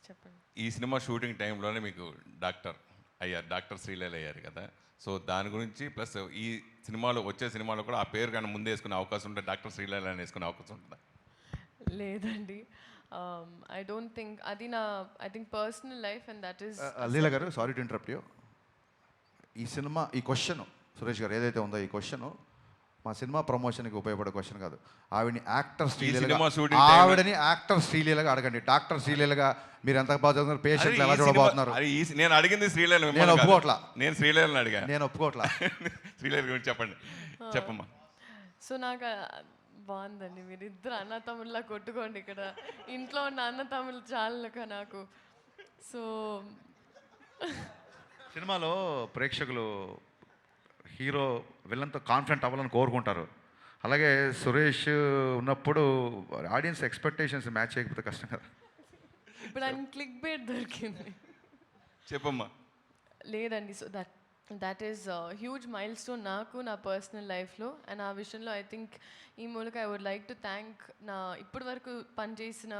చెప్పండి. ఈ సినిమా షూటింగ్ టైంలోనే మీకు డాక్టర్ శ్రీలేఖ అయ్యారు కదా, సో దాని గురించి ప్లస్ ఈ సినిమాలో వచ్చే సినిమాలో కూడా ఆ పేరు కానీ ముందే వేసుకునే అవకాశం ఉంటే డాక్టర్ శ్రీలేఖ అని వేసుకునే అవకాశం ఉంటుందా? లేదండి, ఐ డోంట్ థింక్ అది నా personal life and that is. Leela garu, sorry to interrupt you. ఈ సినిమా ఈ క్వశ్చన్ సురేష్ గారు ఏదైతే ఉందో ఈ క్వశ్చన్ మా సినిమా ప్రమోషన్కి ఉపయోగపడే క్వశ్చన్ కాదు. ఆవిడని యాక్టర్ శ్రీలీలగా అడగండి. డాక్టర్ శ్రీలీలగా మీరు ఎంత బాగా చదువుతున్నారు, పేషెంట్లు ఎలా చూడబోతున్నారు. నేను అడిగింది శ్రీలేఖ, నేను ఒప్పుకోవట్లా. నేను శ్రీలేఖని అడిగా, నేను ఒప్పుకోవట్లా. శ్రీలేఖ గురించి చెప్పమ్మా. సో నాకు బాగుందండి, మీరు ఇద్దరు అన్న తమ్ముళ్ళ కొట్టుకోండి, ఇక్కడ ఇంట్లో ఉన్న అన్న తమ్ముళ్ళు చాలక నాకు. సో సినిమాలో ప్రేక్షకులు హీరో విలన్తో కాన్ఫిడెంట్ అవ్వాలని కోరుకుంటారు. అలాగే సురేష్ ఉన్నప్పుడు ఆడియన్స్ ఎక్స్పెక్టేషన్స్ మ్యాచ్ చేయకపోతే కష్టం కదా. ఇప్పుడు ఆయన క్లిక్ బేట్ దొరికింది. చెప్పమ్మా. లేదండి, so that is huge mile stone నాకు నా పర్సనల్ లైఫ్లో. అండ్ ఆ విషయంలో ఐ థింక్ ఈ మూలక I would like to thank నా ఇప్పటి వరకు పనిచేసిన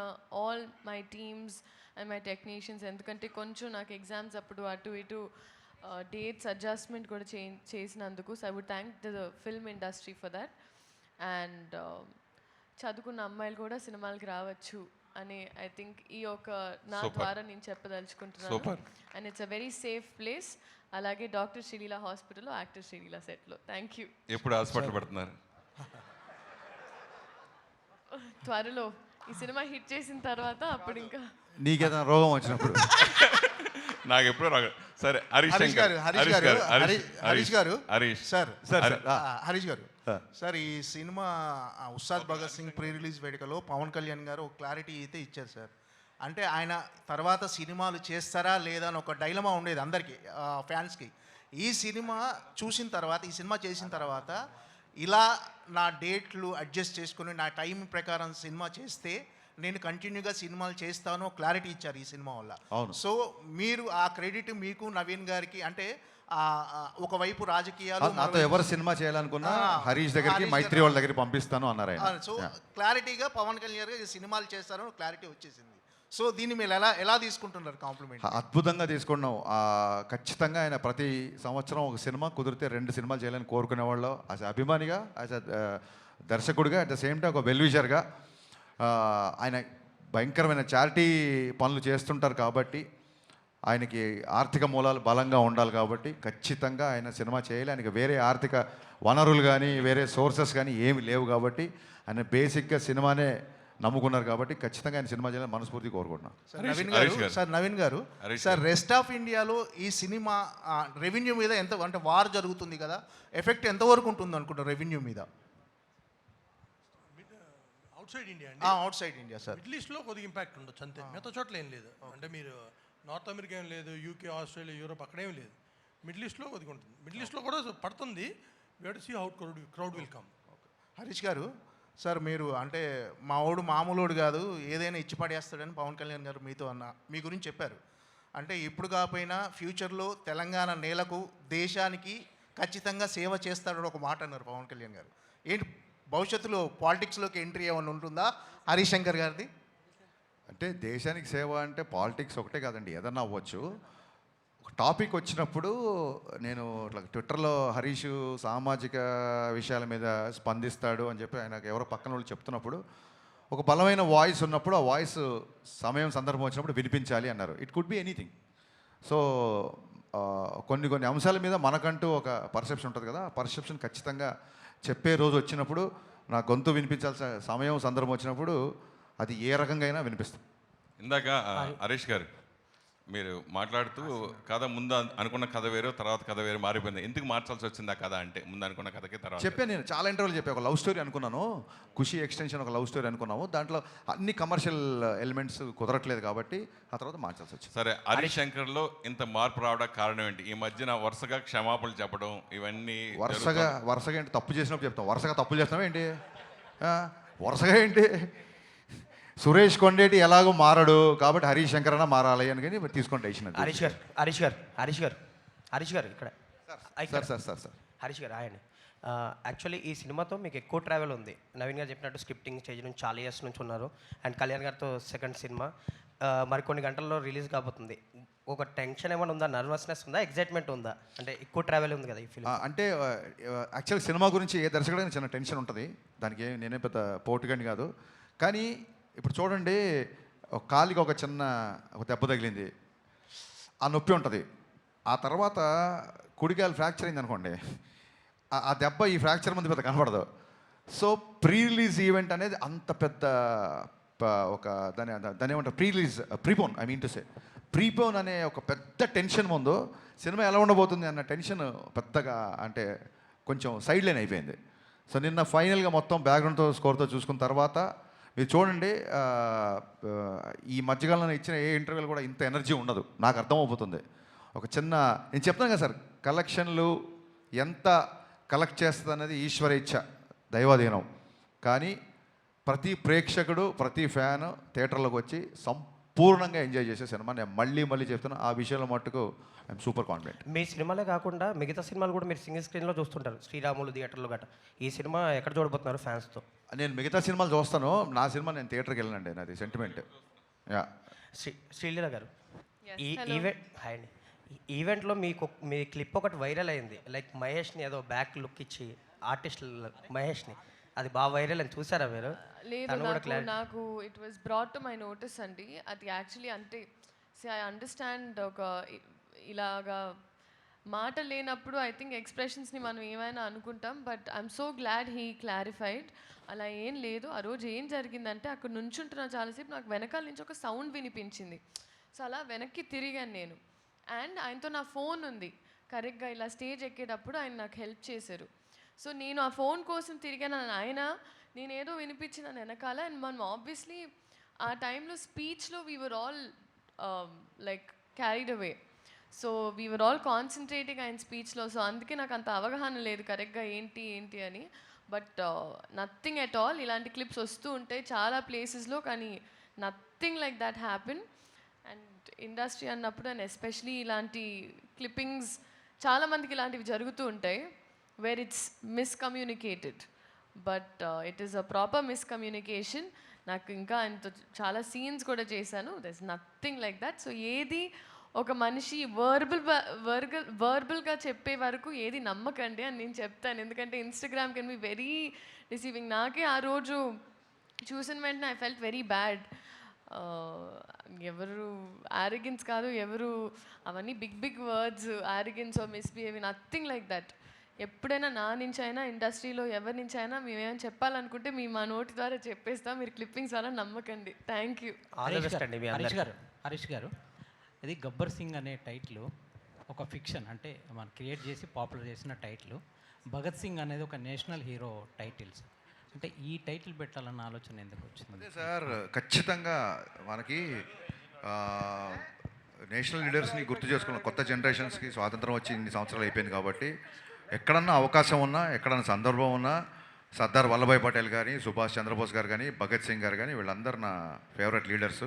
all my teams and my technicians. ఎందుకంటే కొంచెం నాకు ఎగ్జామ్స్ అప్పుడు అటు ఇటు డేట్స్ అడ్జస్ట్మెంట్ కూడా చేసినందుకు. So I would thank the film industry for that. And చదువుకున్న అమ్మాయిలు కూడా సినిమాలకి రావచ్చు అని ఐ థింక్ ఈ ఒక నా ద్వారా నేను చెప్పదలుచుకుంటున్నాను. And it's a very safe place. అలాగే డాక్టర్ శ్రీలీల హాస్పిటల్లో యాక్టర్ శ్రీలీల సెట్లో. Thank you. ఎప్పుడు హాస్పిటల్ పడుతున్నారు? త్వరలో ఈ సినిమా హిట్ చేసిన తర్వాత అప్పుడు ఇంకా నీకేదైనా రోగం వచ్చినప్పుడు. నాకు ఎప్పుడో రాగ. సరే హరీష్ గారు సార్, ఈ cinema Ustaad Bhagat Singh pre release వేడుకలో పవన్ కళ్యాణ్ గారు ఒక క్లారిటీ అయితే ఇచ్చారు సార్. అంటే ఆయన తర్వాత సినిమాలు చేస్తారా లేదా అని ఒక డైలమా ఉండేది అందరికీ, ఫ్యాన్స్కి. ఈ సినిమా చూసిన తర్వాత, ఈ సినిమా చేసిన తర్వాత ఇలా నా డేట్లు అడ్జస్ట్ చేసుకుని నా టైం ప్రకారం సినిమా చేస్తే నేను కంటిన్యూగా సినిమాలు చేస్తాను క్లారిటీ ఇచ్చారు ఈ సినిమా వల్ల. సో మీరు ఆ క్రెడిట్ మీకు నవీన్ గారికి, అంటే ఒకవైపు రాజకీయాలు నాతో ఎవరు సినిమా చేయాలనుకున్నా హరీష్ దగ్గరికి మైత్రి వాళ్ళ దగ్గరికి పంపిస్తాను అన్నారు ఆయన. సో క్లారిటీగా పవన్ కళ్యాణ్ గారు సినిమాలు చేస్తారని క్లారిటీ వచ్చేసింది. సో దీన్ని మీరు ఎలా తీసుకుంటున్నారు కాంప్లిమెంట్? అద్భుతంగా తీసుకున్నాం. ఖచ్చితంగా ఆయన ప్రతి సంవత్సరం ఒక సినిమా కుదిరితే 2 సినిమాలు చేయాలని కోరుకునేవాళ్ళు. యాజ్ అభిమానిగా, యాజ్ దర్శకుడిగా, అట్ ద సేమ్ టైం ఒక వెల్విషర్గా ఆయన భయంకరమైన చారిటీ పనులు చేస్తుంటారు కాబట్టి ఆయనకి ఆర్థిక మూలాలు బలంగా ఉండాలి కాబట్టి ఖచ్చితంగా ఆయన సినిమా చేయాలి. ఆయనకి వేరే ఆర్థిక వనరులు కానీ వేరే సోర్సెస్ కానీ ఏమి లేవు కాబట్టి ఆయన బేసిక్గా సినిమానే నమ్ముకున్నారు కాబట్టి ఖచ్చితంగా ఆయన సినిమా చేయాలని మనస్ఫూర్తి కోరుకుంటున్నాను. నవీన్ గారు సార్ రెస్ట్ ఆఫ్ ఇండియాలో ఈ సినిమా రెవెన్యూ మీద ఎంత అంటే వార్ జరుగుతుంది కదా, ఎఫెక్ట్ ఎంతవరకు ఉంటుంది అనుకుంటారు రెవెన్యూ మీద? Outside India outside India sir middle ఈస్ట్లో కొద్దిగా ఇంపాక్ట్ ఉండొచ్చు అంతే, మిగతా చోట్ల ఏం లేదు. అంటే మీరు నార్త్ అమెరికా ఏం లేదు, యూకే, ఆస్ట్రేలియా, యూరోప్ అక్కడేం లేదు. మిడిల్ ఈస్ట్లో కొద్దిగా ఉంటుంది. మిడిల్ ఈస్ట్లో కూడా పడుతుంది. We to see how crowd will come. Harish garu sir మీరు అంటే మావాడు మామూలుడు కాదు, ఏదైనా ఇచ్చి పడేస్తాడని పవన్ కళ్యాణ్ గారు మీతో మీ గురించి చెప్పారు. అంటే ఇప్పుడు కాకపోయినా ఫ్యూచర్లో తెలంగాణ నేలకు దేశానికి ఖచ్చితంగా సేవ చేస్తాడని ఒక మాట అన్నారు పవన్ కళ్యాణ్ గారు. ఏంటి భవిష్యత్తులో పాలిటిక్స్లోకి ఎంట్రీ ఏమైనా ఉంటుందా హరీష్ శంకర్ గారిది? అంటే దేశానికి సేవ అంటే పాలిటిక్స్ ఒకటే కాదండి, ఏదన్నా అవ్వచ్చు. ఒక టాపిక్ వచ్చినప్పుడు నేను ఇట్లా ట్విట్టర్లో హరీష్ సామాజిక విషయాల మీద స్పందిస్తాడు అని చెప్పి ఆయనకు ఎవరో పక్కన వాళ్ళు చెప్తున్నప్పుడు ఒక బలమైన వాయిస్ ఉన్నప్పుడు ఆ వాయిస్ సమయం సందర్భం వచ్చినప్పుడు వినిపించాలి అన్నారు. It could be anything. So కొన్ని అంశాల మీద మనకంటూ ఒక పర్సెప్షన్ ఉంటుంది కదా, ఆ పర్సెప్షన్ ఖచ్చితంగా చెప్పే రోజు వచ్చినప్పుడు నా గొంతు వినిపించాల్సిన సమయం సందర్భం వచ్చినప్పుడు అది ఏ రకంగా అయినా వినిపిస్తుంది. ఇందాక హరీష్ గారు మీరు మాట్లాడుతూ కథ ముందు అనుకున్న కథ వేరు, తర్వాత కథ వేరు మారిపోయింది. ఎందుకు మార్చాల్సి వచ్చింది ఆ కథ అంటే? ముందు అనుకున్న కథకి తర్వాత చెప్పాను, నేను చాలా ఇంటర్వ్యూలు చెప్పాను. ఒక లవ్ స్టోరీ అనుకున్నాను, ఖుషి ఎక్స్టెన్షన్ ఒక లవ్ స్టోరీ అనుకున్నాము. దాంట్లో అన్ని కమర్షియల్ ఎలిమెంట్స్ కుదరట్లేదు కాబట్టి ఆ తర్వాత మార్చాల్సి వచ్చింది. సరే, హరీష్ శంకర్లో ఇంత మార్పు రావడానికి కారణం ఏంటి? ఈ మధ్యన వరుసగా క్షమాపణలు చెప్పడం ఇవన్నీ వరుసగా ఏంటి? తప్పు చేసినప్పుడు చెప్తాం. వరుసగా తప్పులు చేస్తున్నాం ఏంటి? వరుసగా ఏంటి? సురేష్ కొండేటి ఎలాగో మారడు కాబట్టి హరీష్ శంకర్ అన్న మారాలి అని కానీ తీసుకుంటే హరీష్ గారు ఇక్కడ సార్ హరీష్ గారు ఆయన యాక్చువల్లీ ఈ సినిమాతో మీకు ఎక్కువ ట్రావెల్ ఉంది. నవీన్ గారు చెప్పినట్టు స్క్రిప్టింగ్ స్టేజ్ నుంచి చాలా ఇయర్స్ నుంచి ఉన్నారు. అండ్ కళ్యాణ్ గారితో సెకండ్ సినిమా మరికొన్ని గంటల్లో రిలీజ్ కాబోతుంది. ఒక టెన్షన్ ఏమైనా ఉందా, నర్వస్నెస్ ఉందా, ఎగ్జైట్మెంట్ ఉందా? అంటే ఎక్కువ ట్రావెల్ ఉంది కదా ఈ ఫిల్మ్. అంటే యాక్చువల్ సినిమా గురించి ఏ దర్శకుడైనా చిన్న టెన్షన్ ఉంటుంది. దానికి నేనే పెద్ద పోటుగండి కాదు. కానీ ఇప్పుడు చూడండి, ఒక కాలికి ఒక చిన్న దెబ్బ తగిలింది, ఆ నొప్పి ఉంటుంది. ఆ తర్వాత కుడికాయలు ఫ్రాక్చర్ అయింది అనుకోండి, ఆ దెబ్బ ఈ ఫ్రాక్చర్ ముందు పెద్ద కనపడదు. సో ప్రీ రిలీజ్ ఈవెంట్ అనేది అంత పెద్ద ఒక దాని ఏమంటారు ప్రీపోన్ అనే ఒక పెద్ద టెన్షన్ ముందు సినిమా ఎలా ఉండబోతుంది అన్న టెన్షన్ పెద్దగా అంటే కొంచెం సైడ్ లైన్ అయిపోయింది. సో నిన్న ఫైనల్గా మొత్తం బ్యాక్గ్రౌండ్తో స్కోర్తో చూసుకున్న తర్వాత మీరు చూడండి, ఈ మధ్యకాలంలో ఇచ్చిన ఏ ఇంటర్వ్యూలు కూడా ఇంత ఎనర్జీ ఉండదు, నాకు అర్థమైపోతుంది. ఒక చిన్న నేను చెప్తాను కదా సార్, కలెక్షన్లు ఎంత కలెక్ట్ చేస్తుంది అనేది ఈశ్వర ఇచ్ఛ, దైవాధీనం. కానీ ప్రతి ప్రేక్షకుడు ప్రతి ఫ్యాన్ థియేటర్లోకి వచ్చి సంపూర్ణంగా ఎంజాయ్ చేసే సినిమా. నేను మళ్ళీ చెప్తున్నా, ఆ విషయంలో మట్టుకు ఐఎమ్ సూపర్ కాన్ఫిడెంట్. మీ సినిమాలే కాకుండా మిగతా సినిమాలు కూడా మీరు సింగిల్ స్క్రీన్లో చూస్తుంటారు, శ్రీరాములు థియేటర్లో గట్రా. ఈ సినిమా ఎక్కడ చూడబోతున్నారు ఫ్యాన్స్తో? నేను మిగతా సినిమాలు చూస్తాను, నా సినిమా నేను థియేటర్కి వెళ్ళానండి, నాది సెంటిమెంట్. శ్రీలీల గారు, ఈ ఈవెంట్లో మీ క్లిప్ ఒకటి వైరల్ అయింది. లైక్ మహేష్ని ఏదో బ్యాక్ లుక్ ఇచ్చి ఆర్టిస్ట్ మహేష్ని, అది బాగా వైరల్ అని చూసారా మీరు? లేదు, నాకు it was brought to my notice అండి. అది యాక్చువల్లీ అంటే ఐ అండర్స్టాండ్, ఒక ఇలాగా మాట లేనప్పుడు ఐ థింక్ ఎక్స్ప్రెషన్స్ని మనం ఏమైనా అనుకుంటాం. But I'm so glad he clarified. అలా ఏం లేదు. ఆ రోజు ఏం జరిగిందంటే, అక్కడ నుంచుంటున్నా చాలాసేపు, నాకు వెనకాల నుంచి ఒక సౌండ్ వినిపించింది. సో అలా వెనక్కి తిరిగాను నేను. అండ్ ఆయనతో నా ఫోన్ ఉంది. కరెక్ట్గా ఇలా స్టేజ్ ఎక్కేటప్పుడు ఆయన నాకు హెల్ప్ చేశారు. సో నేను ఆ ఫోన్ కోసం తిరిగాను. ఆయన నేనేదో వినిపించిన వెనకాల. అండ్ మనం ఆబ్వియస్లీ ఆ టైంలో స్పీచ్లో we were all like carried away. So we were all concentrating ఆయన స్పీచ్లో. సో అందుకే నాకు అంత అవగాహన లేదు కరెక్ట్గా ఏంటి అని. But nothing at all. ఇలాంటి క్లిప్స్ వస్తూ ఉంటాయి చాలా ప్లేసెస్లో, కానీ nothing like that happen. And industry అన్నప్పుడు, అండ్ ఎస్పెషలీ ఇలాంటి క్లిప్పింగ్స్ చాలామందికి ఇలాంటివి జరుగుతూ ఉంటాయి where it's miscommunicated, but it is a proper miscommunication. నాకు ఇంకా ఆయనతో చాలా సీన్స్ కూడా చేశాను, there is nothing like that. So ఏది ఒక మనిషి వర్బల్గా చెప్పే వరకు ఏది నమ్మకండి అని నేను చెప్తాను, ఎందుకంటే Instagram can be very receiving. నాకే ఆ రోజు చూసిన వెంటనే ఐ ఫెల్ట్ వెరీ బ్యాడ్. ఎవరు ఆరోగెన్స్ కాదు, ఎవరు అవన్నీ big big words, arrogance or misbehaving, nothing like that. ఎప్పుడైనా నా నుంచి అయినా ఇండస్ట్రీలో ఎవరి నుంచి అయినా మేమేమైనా చెప్పాలనుకుంటే మేము మా నోటి ద్వారా చెప్పేస్తాం, మీరు క్లిప్పింగ్స్ అలా నమ్మకండి. Thank you. హరీష్ గారు, ఇది గబ్బర్ సింగ్ అనే టైటిల్ ఒక ఫిక్షన్, అంటే మనం క్రియేట్ చేసి పాపులర్ చేసిన టైటిల్. భగత్ సింగ్ అనేది ఒక నేషనల్ హీరో టైటిల్స్, అంటే ఈ టైటిల్ పెట్టాలన్న ఆలోచన ఎందుకు వచ్చింది? అదే సార్, ఖచ్చితంగా మనకి నేషనల్ లీడర్స్ని గుర్తు చేసుకున్న కొత్త జనరేషన్స్కి స్వాతంత్రం వచ్చి ఇన్ని సంవత్సరాలు అయిపోయింది కాబట్టి ఎక్కడన్నా అవకాశం ఉన్నా, ఎక్కడన్నా సందర్భం ఉన్నా సర్దార్ వల్లభాయ్ పటేల్ కానీ, సుభాష్ చంద్రబోస్ గారు కానీ, భగత్ సింగ్ గారు కానీ, వీళ్ళందరూ నా ఫేవరెట్ లీడర్స్.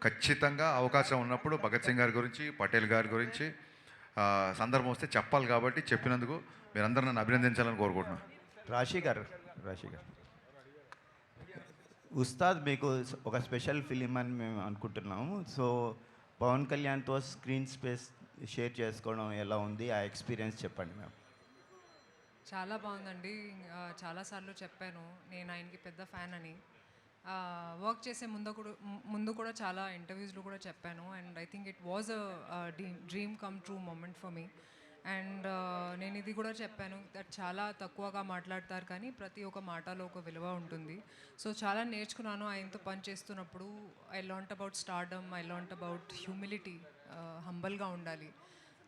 ఖచ్చితంగా అవకాశం ఉన్నప్పుడు భగత్ సింగ్ గారి గురించి, పటేల్ గారి గురించి సందర్భం వస్తే చెప్పాలి కాబట్టి చెప్పినందుకు మీరందరూ నన్ను అభినందించాలని కోరుకుంటున్నాను. రాశి గారు, ఉస్తాద్ మీకు ఒక స్పెషల్ ఫిలిం అని మేము అనుకుంటున్నాము. సో పవన్ కళ్యాణ్తో స్క్రీన్ స్పేస్ షేర్ చేసుకోవడం ఎలా ఉంది, ఆ ఎక్స్పీరియన్స్ చెప్పండి మ్యామ్. చాలా బాగుందండి. చాలాసార్లు చెప్పాను నేను ఆయనకి పెద్ద ఫ్యాన్ అని. వర్క్ చేసే ముందు కూడా చాలా ఇంటర్వ్యూస్లో కూడా చెప్పాను. And I think it was a dream come true moment for me. And నేను ఇది కూడా చెప్పాను దట్ చాలా తక్కువగా మాట్లాడతారు కానీ ప్రతి ఒక్క మాటలో ఒక విలువ ఉంటుంది. సో చాలా నేర్చుకున్నాను ఆయనతో పని చేస్తున్నప్పుడు. I learnt about stardom, I learnt about humility, హంబల్గా ఉండాలి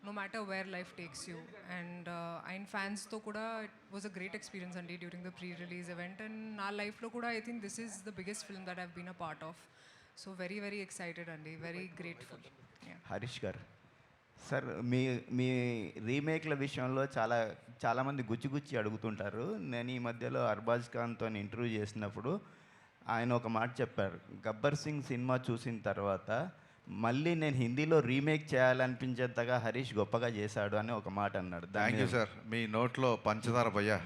no matter where life takes you. And ఆయన ఫ్యాన్స్తో కూడా it was a great experience అండి during the pre release event. And నా లైఫ్లో కూడా I think this is the biggest film that have been a part of. So very very excited అండి, very grateful. Harish garu, sir మీ రీమేక్ల విషయంలో చాలామంది గుచ్చి అడుగుతుంటారు. నేను ఈ మధ్యలో అర్బాజ్ ఖాన్తో ఇంటర్వ్యూ చేసినప్పుడు ఆయన ఒక మాట చెప్పారు, గబ్బర్ సింగ్ సినిమా చూసిన తర్వాత మళ్ళీ నేను హిందీలో రీమేక్ చేయాలనిపించేంతగా హరీష్ గొప్పగా చేశాడు అని ఒక మాట అన్నాడు. థ్యాంక్ యూ సార్, మీ నోట్లో పంచదార భయ్యా.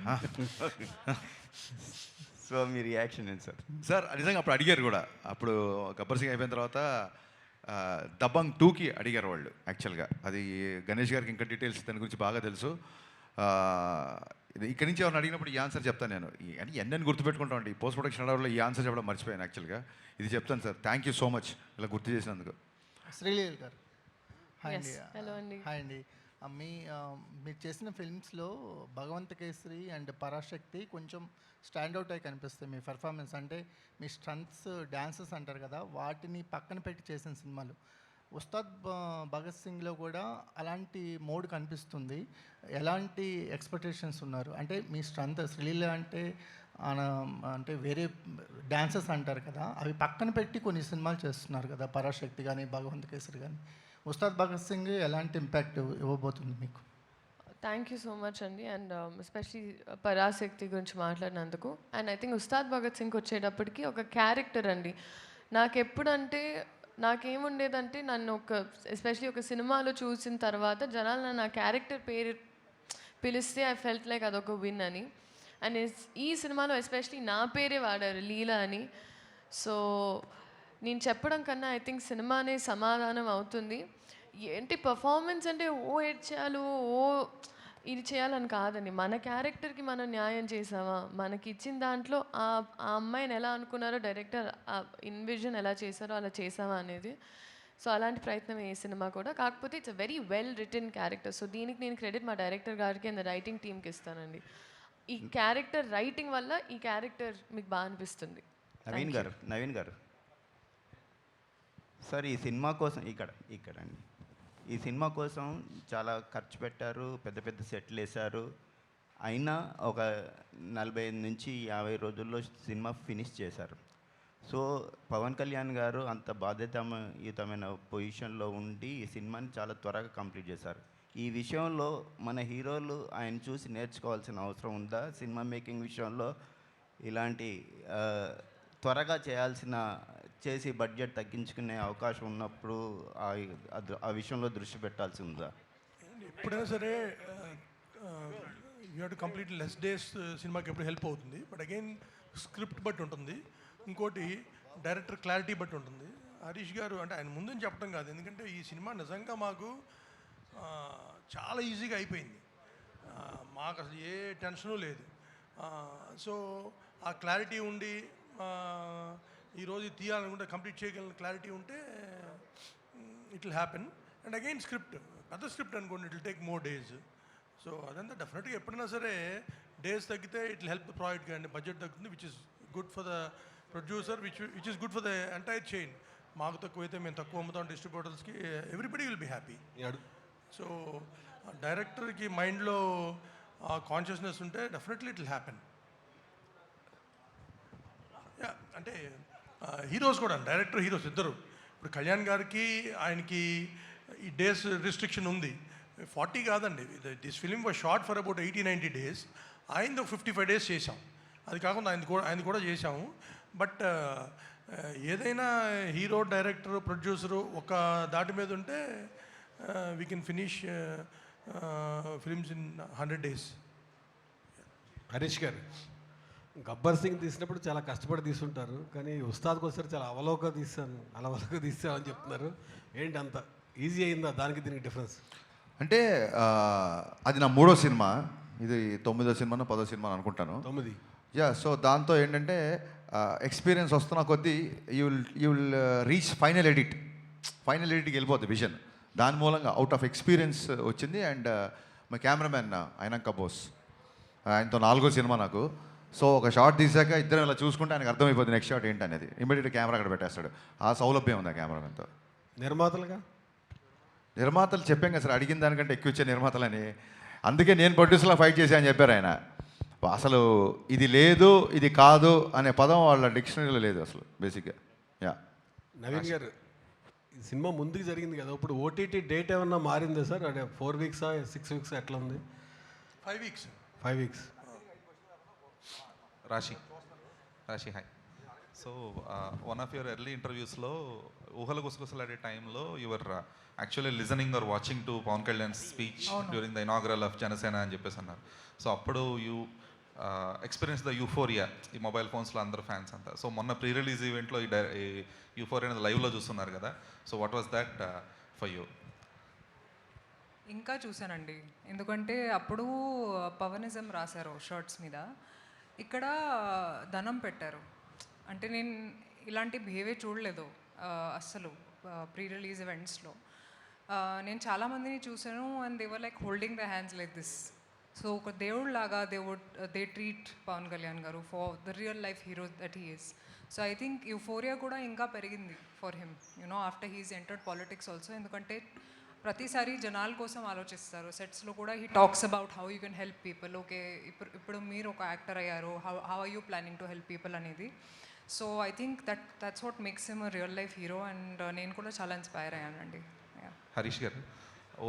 సో మీ రియాక్షన్ ఏంటి సార్? సార్ నిజంగా అప్పుడు అడిగారు కూడా, అప్పుడు గబ్బర్ సింగ్ అయిపోయిన తర్వాత దబంగ్ 2కి అడిగారు వాళ్ళు. యాక్చువల్గా అది గణేష్ గారికి ఇంకా డీటెయిల్స్ దాని గురించి బాగా తెలుసు. ఇక్కడి నుంచి ఎవరిని అడిగినప్పుడు ఈ ఆన్సర్ చెప్తాను నేను. అని ఎన్నెన్ని గుర్తుపెట్టుకుంటామండి, ఈ పోస్ట్ ప్రొడక్షన్ అడవుల్లో ఈ ఆన్సర్ చెప్పడం మర్చిపోయాను. యాక్చువల్గా ఇది చెప్తాను sir. Thank you so much ఇలా గుర్తు చేసినందుకు. శ్రీలీల గారు, హాయ్ అండి. హలో అండి. హాయ్ అండి. మీరు చేసిన ఫిల్మ్స్లో భగవంత కేసరి అండ్ పరాశక్తి కొంచెం స్టాండ్అవుట్ అయి కనిపిస్తాయి మీ పెర్ఫార్మెన్స్. అంటే మీ స్టంట్స్, డ్యాన్సెస్ అంటారు కదా, వాటిని పక్కన పెట్టి చేసిన సినిమాలు. ఉస్తాద్ భగత్ సింగ్లో కూడా అలాంటి మోడ్ కనిపిస్తుంది. ఎలాంటి ఎక్స్పెక్టేషన్స్ ఉన్నారు? అంటే మీ స్ట్రెంత్ శ్రీలీల అంటే వేరే డాన్సెస్ అంటారు కదా, అవి పక్కన పెట్టి కొన్ని సినిమాలు చేస్తున్నారు కదా, పరాశక్తి కానీ, భగవంత కేసరి కానీ. ఉస్తాద్ భగత్ సింగ్ ఎలాంటి ఇంపాక్ట్ ఇవ్వబోతుంది మీకు? థ్యాంక్ యూ సో మచ్ అండి. అండ్ ఎస్పెషలీ పరాశక్తి గురించి మాట్లాడినందుకు. And I think Ustaad Bhagat Singh వచ్చేటప్పటికి ఒక క్యారెక్టర్ అండి. నాకేముండేదంటే నన్ను ఎస్పెషలీ ఒక సినిమాలో చూసిన తర్వాత జనాలు నన్ను ఆ క్యారెక్టర్ పేరు పిలిస్తే ఐ ఫెల్ట్ లైక్ అదొక విన్ అని. అండ్ ఈ సినిమాలో ఎస్పెషలీ నా పేరే వాడారు, లీలా అని. సో నేను చెప్పడం కన్నా ఐ థింక్ సినిమానే సమాధానం అవుతుంది. ఏంటి పర్ఫార్మెన్స్ అంటే ఏడ్చాలు, ఇది చేయాలని కాదండి. మన క్యారెక్టర్కి మనం న్యాయం చేసామా, మనకి ఇచ్చిన దాంట్లో ఆ అమ్మాయిని ఎలా అనుకున్నారో డైరెక్టర్ ఇన్విజన్ ఎలా చేశారో అలా చేసామా అనేది. సో అలాంటి ప్రయత్నం ఏ సినిమా కూడా. కాకపోతే it's a very well written character. So దీనికి నేను క్రెడిట్ మా డైరెక్టర్ గారికి అండ్ రైటింగ్ టీమ్కి ఇస్తానండి. ఈ క్యారెక్టర్ రైటింగ్ వల్ల ఈ క్యారెక్టర్ మీకు బాగా అనిపిస్తుంది. నవీన్ గారు సార్, ఈ సినిమా కోసం ఇక్కడ అండి, ఈ సినిమా కోసం చాలా ఖర్చు పెట్టారు, పెద్ద పెద్ద సెట్లు వేశారు. అయినా ఒక 45 నుంచి 50 రోజుల్లో సినిమా ఫినిష్ చేశారు. సో పవన్ కళ్యాణ్ గారు అంత బాధ్యతాయుతమైన పొజిషన్లో ఉండి ఈ సినిమాని చాలా త్వరగా కంప్లీట్ చేశారు. ఈ విషయంలో మన హీరోలు ఆయన చూసి నేర్చుకోవాల్సిన అవసరం ఉందా? సినిమా మేకింగ్ విషయంలో ఇలాంటి త్వరగా చేసి బడ్జెట్ తగ్గించుకునే అవకాశం ఉన్నప్పుడు ఆ విషయంలో దృష్టి పెట్టాల్సి ఉందా? ఎప్పుడైనా సరే you have to complete less days సినిమాకి ఎప్పుడు హెల్ప్ అవుతుంది. బట్ అగైన్ స్క్రిప్ట్ బట్టి ఉంటుంది, ఇంకోటి డైరెక్టర్ క్లారిటీ బట్టి ఉంటుంది. హరీష్ గారు అంటే ఆయన ముందు చెప్పడం కాదు, ఎందుకంటే ఈ సినిమా నిజంగా మాకు చాలా ఈజీగా అయిపోయింది. మాకు అసలు ఏ టెన్షను లేదు. సో ఆ క్లారిటీ ఉండి ఈరోజు తీయాలనుకుంటే కంప్లీట్ చేయగలిగిన క్లారిటీ ఉంటే it will happen. And again script పెద్ద స్క్రిప్ట్ అనుకోండి, it will take more days. So అదంతా డెఫినెట్గా ఎప్పుడైనా సరే డేస్ తగ్గితే it will help the project, కానీ బడ్జెట్ తగ్గుతుంది, which is good for the producer, which is good for the entire chain. మాకు తక్కువైతే మేము తక్కువ అమ్ముతాం డిస్ట్రిబ్యూటర్స్కి, everybody will be happy. So డైరెక్టర్కి మైండ్లో కాన్షియస్నెస్ ఉంటే డెఫినెట్లీ ఇట్ విల్ హ్యాపెన్. అంటే హీరోస్ కూడా, డైరెక్టర్ హీరోస్ ఇద్దరు. ఇప్పుడు కళ్యాణ్ గారికి ఆయనకి ఈ డేస్ రిస్ట్రిక్షన్ ఉంది, 40 కాదండి. This film was short for about 80-90 days. ఆయనది 55 days చేసాం. అది కాకుండా ఆయన కూడా చేసాము. బట్ ఏదైనా హీరో, డైరెక్టర్, ప్రొడ్యూసరు ఒక దాటి మీద ఉంటే we can finish films in 100 days. Harish గారు, గబ్బర్ సింగ్ తీసినప్పుడు చాలా కష్టపడి తీసుంటారు, కానీ ఉస్తాద్కి వస్తారు చాలా అలవోక తీసాను అని చెప్తున్నారు. ఏంటి అంత ఈజీ అయిందా దానికి దీనికి డిఫరెన్స్? అంటే అది నా 3వ సినిమా, ఇది 9వ సినిమా 10వ సినిమా అనుకుంటాను. 9. యా, సో దాంతో ఏంటంటే ఎక్స్పీరియన్స్ వస్తున్న కొద్దీ యూ విల్ రీచ్ ఫైనల్ ఎడిట్కి వెళ్ళిపోతుంది విజన్. దాని మూలంగా అవుట్ ఆఫ్ ఎక్స్పీరియన్స్ వచ్చింది. అండ్ మా కెమెరామెన్ అయినాక బోస్, ఆయనతో 4వ సినిమా నాకు. సో ఒక షార్ట్ తీసాక ఇద్దరం ఇలా చూసుకుంటే ఆయనకు అర్థమైపోతుంది నెక్స్ట్ షాట్ ఏంటనేది. ఇమీడియట్ కెమెరా అక్కడ పెట్టేస్తాడు. ఆ సౌలభ్యం ఉంది ఆ కెమెరామెన్తో. నిర్మాతలు చెప్పాం కదా సార్, అడిగిన దానికంటే ఎక్కువ ఇచ్చే నిర్మాతలని. అందుకే నేను ప్రొడ్యూసర్లో ఫైట్ చేశా అని చెప్పారు ఆయన. అసలు ఇది లేదు, ఇది కాదు అనే పదం వాళ్ళ డిక్షనరీలో లేదు అసలు బేసిక్గా. యా, నవీన్ గారు, ఈ సినిమా ముందుకు జరిగింది కదా, ఇప్పుడు ఓటీటీ డేట్ ఏమన్నా మారిందా సార్? అంటే 4 weeks 6 weeks ఎట్లా ఉంది? 5 weeks. 5 weeks. Raashi hi. So one of your early ఇంటర్వ్యూస్లో ఊహల గుసగుసలాడే టైంలో your actually listening or watching to Pawan Kalyan speech during the inaugural of Janasena అని చెప్పేసి అన్నారు. సో అప్పుడు యూ ఎక్స్పీరియన్స్ ద యూఫోరియా, ఈ మొబైల్ ఫోన్స్లో అందరు ఫ్యాన్స్ అంతా. సో మొన్న ప్రీ రిలీజ్ ఈవెంట్లో ఈ యూఫోరియా అనేది లైవ్లో చూస్తున్నారు కదా. So what was that for you? ఇంకా చూశానండి, ఎందుకంటే అప్పుడు పవనిజం రాశారు షర్ట్స్ మీద, ఇక్కడ ధనం పెట్టారు. అంటే నేను ఇలాంటి బిహేవియర్ చూడలేదు అస్సలు ప్రీ రిలీజ్ ఈవెంట్స్లో. నేను చాలామందిని చూసాను and they were like holding the hands like this. So ఒక దేవుళ్ళలాగా they treat Pawan Kalyan garu for the real life hero that he is. So I think euphoria కూడా ఇంకా పెరిగింది for him, you know after he's entered politics also. ఎందుకంటే ప్రతిసారి జనాల కోసం ఆలోచిస్తారు. సెట్స్లో కూడా he talks about how you can help people. Okay, ఇప్పుడు మీరు ఒక యాక్టర్ అయ్యారు, how are you planning to help people అనేది. So I think that's what makes him a real life hero. And నేను కూడా చాలా ఇన్స్పైర్ అయ్యానండి. హరీష్ గారు,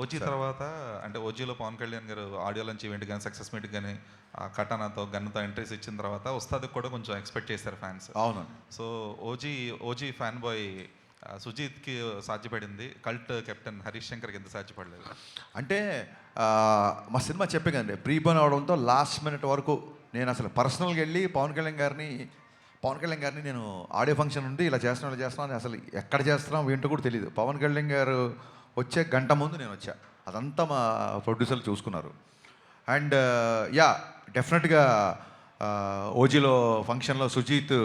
ఓజీ తర్వాత అంటే ఓజీలో పవన్ కళ్యాణ్ గారు ఆడియో లంచ్ ఈవెంట్ కానీ సక్సెస్ మీట్ కానీ కటానాతో గన్నుతో ఎంట్రీస్ ఇచ్చిన తర్వాత ఉస్తాద్కి కూడా కొంచెం ఎక్స్పెక్ట్ చేశారు ఫ్యాన్స్. అవును. సో ఓజీ ఫ్యాన్ బాయ్ సుజీత్కి సాధ్యపడింది, కల్ట్ కెప్టెన్ హరీష్ శంకర్కి ఎంత సాధ్యపడలేదు? అంటే మా సినిమా చెప్పే కదండి, ప్రీపోన్ అవడంతో లాస్ట్ మినిట్ వరకు నేను అసలు పర్సనల్గా వెళ్ళి పవన్ కళ్యాణ్ గారిని నేను ఆడియో ఫంక్షన్ ఉంది ఇలా చేస్తున్నాను అసలు ఎక్కడ చేస్తున్నాం ఏంటో కూడా తెలియదు. పవన్ కళ్యాణ్ గారు వచ్చే గంట ముందు నేను వచ్చా. అదంతా మా ప్రొడ్యూసర్లు చూసుకున్నారు. అండ్ యా, డెఫినెట్గా ఓజీలో ఫంక్షన్లో సుజీత్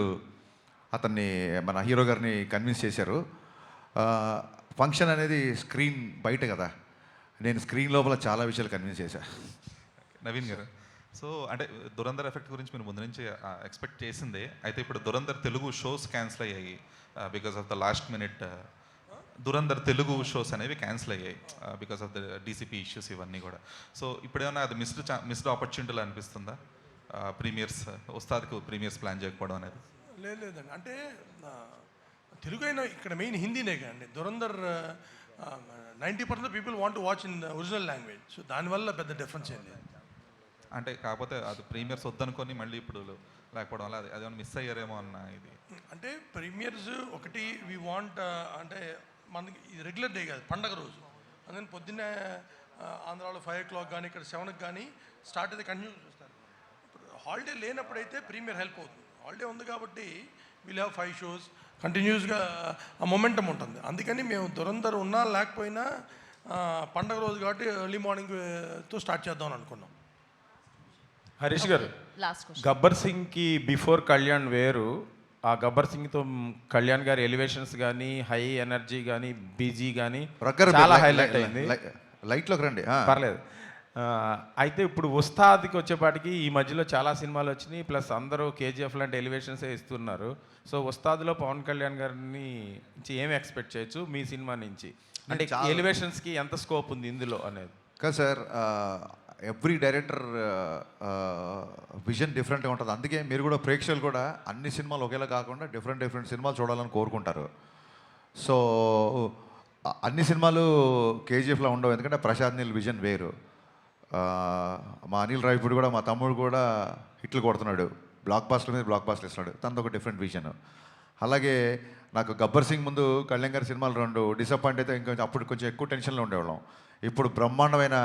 అతన్ని మన హీరో గారిని కన్విన్స్ చేశారు. ఫంక్షన్ అనేది స్క్రీన్ బయట కదా, నేను స్క్రీన్ లోపల చాలా విషయాలు కన్విన్స్ చేశాను. నవీన్ గారు, సో అంటే దురంధర్ ఎఫెక్ట్ గురించి మీరు ముందు నుంచి ఎక్స్పెక్ట్ చేసిందే. అయితే ఇప్పుడు దురంధర్ తెలుగు షోస్ క్యాన్సిల్ అయ్యాయి because of the last minute. Dhurandhar Telugu shows అనేవి క్యాన్సిల్ అయ్యాయి because of the DCP issues ఇవన్నీ కూడా. సో ఇప్పుడేమన్నా అది మిస్డ్ ఆపర్చునిటీలు అనిపిస్తుందా ప్రీమియర్స్, ఉస్తాద్కి ప్రీమియర్స్ ప్లాన్ చేయకపోవడం అనేది? లేదండి, అంటే తెలుగు అయినా ఇక్కడ మెయిన్ హిందీనే కదండి. Dhurandhar 90% people want to watch in original language. So దానివల్ల పెద్ద డిఫరెన్స్ ఏం లేదు. అంటే కాకపోతే అది ప్రీమియర్స్ వద్దనుకొని మళ్ళీ ఇప్పుడు లేకపోవడం వల్ల అదేమన్నా మిస్ అయ్యారేమో అన్న ఇది. అంటే ప్రీమియర్స్ ఒకటి వీ వాంట్, అంటే మనకి ఇది రెగ్యులర్ డే కాదు, పండగ రోజు. అందుకని పొద్దున్నే ఆంధ్రాలో 5 o'clock కానీ ఇక్కడ 7కి కానీ స్టార్ట్ అయితే కంటిన్యూ చూస్తారు. హాలిడే లేనప్పుడైతే ప్రీమియర్ హెల్ప్ అవుతుంది. హాలిడే ఉంది కాబట్టి వీల్ హ్యావ్ 5 shows కంటిన్యూస్గా ఆ మొమెంటం ఉంటుంది. అందుకని మేము దురంధర్ ఉన్నా లేకపోయినా పండగ రోజు కాబట్టి ఎర్లీ మార్నింగ్తో స్టార్ట్ చేద్దామని అనుకున్నాం. Harish garu, last question. గబ్బర్ సింగ్కి బిఫోర్ కళ్యాణ్ వేరు, ఆ గబ్బర్ సింగ్తో కళ్యాణ్ గారి ఎలివేషన్స్ కానీ హై ఎనర్జీ కానీ బీజీ కానీ చాలా హైలైట్ అయింది. లైట్లోకి రండి. పర్లేదు. అయితే ఇప్పుడు ఉస్తాద్కి వచ్చేపాటికి ఈ మధ్యలో చాలా సినిమాలు వచ్చినాయి, ప్లస్ అందరూ కేజీఎఫ్ లాంటి ఎలివేషన్సే ఇస్తున్నారు. సో ఉస్తాద్లో పవన్ కళ్యాణ్ గారిని నుంచి ఏమి ఎక్స్పెక్ట్ చేయొచ్చు మీ సినిమా నుంచి? అంటే ఎలివేషన్స్కి ఎంత స్కోప్ ఉంది ఇందులో అనేది? కదా సార్, ఎవ్రీ డైరెక్టర్ విజన్ డిఫరెంట్గా ఉంటుంది. అందుకే మీరు కూడా ప్రేక్షకులు కూడా అన్ని సినిమాలు ఒకేలా కాకుండా డిఫరెంట్ సినిమాలు చూడాలని కోరుకుంటారు. సో అన్ని సినిమాలు కేజీఎఫ్లో ఉండవు, ఎందుకంటే ప్రశాంత్ నీల్ విజన్ వేరు. మా అనిల్ రావిపూడి కూడా, మా తమ్ముడు కూడా హిట్లు కొడుతున్నాడు, బ్లాక్ బాస్టర్ మీద బ్లాక్ బాస్టర్ ఇస్తున్నాడు, తనది ఒక డిఫరెంట్ విజన్. అలాగే నాకు గబ్బర్ సింగ్ ముందు కళ్యాణ్ గారి సినిమాలు 2 డిసప్పాయింట్ అయితే ఇంకొంచెం అప్పుడు కొంచెం ఎక్కువ టెన్షన్లో ఉండేవాళ్ళం. ఇప్పుడు బ్రహ్మాండమైన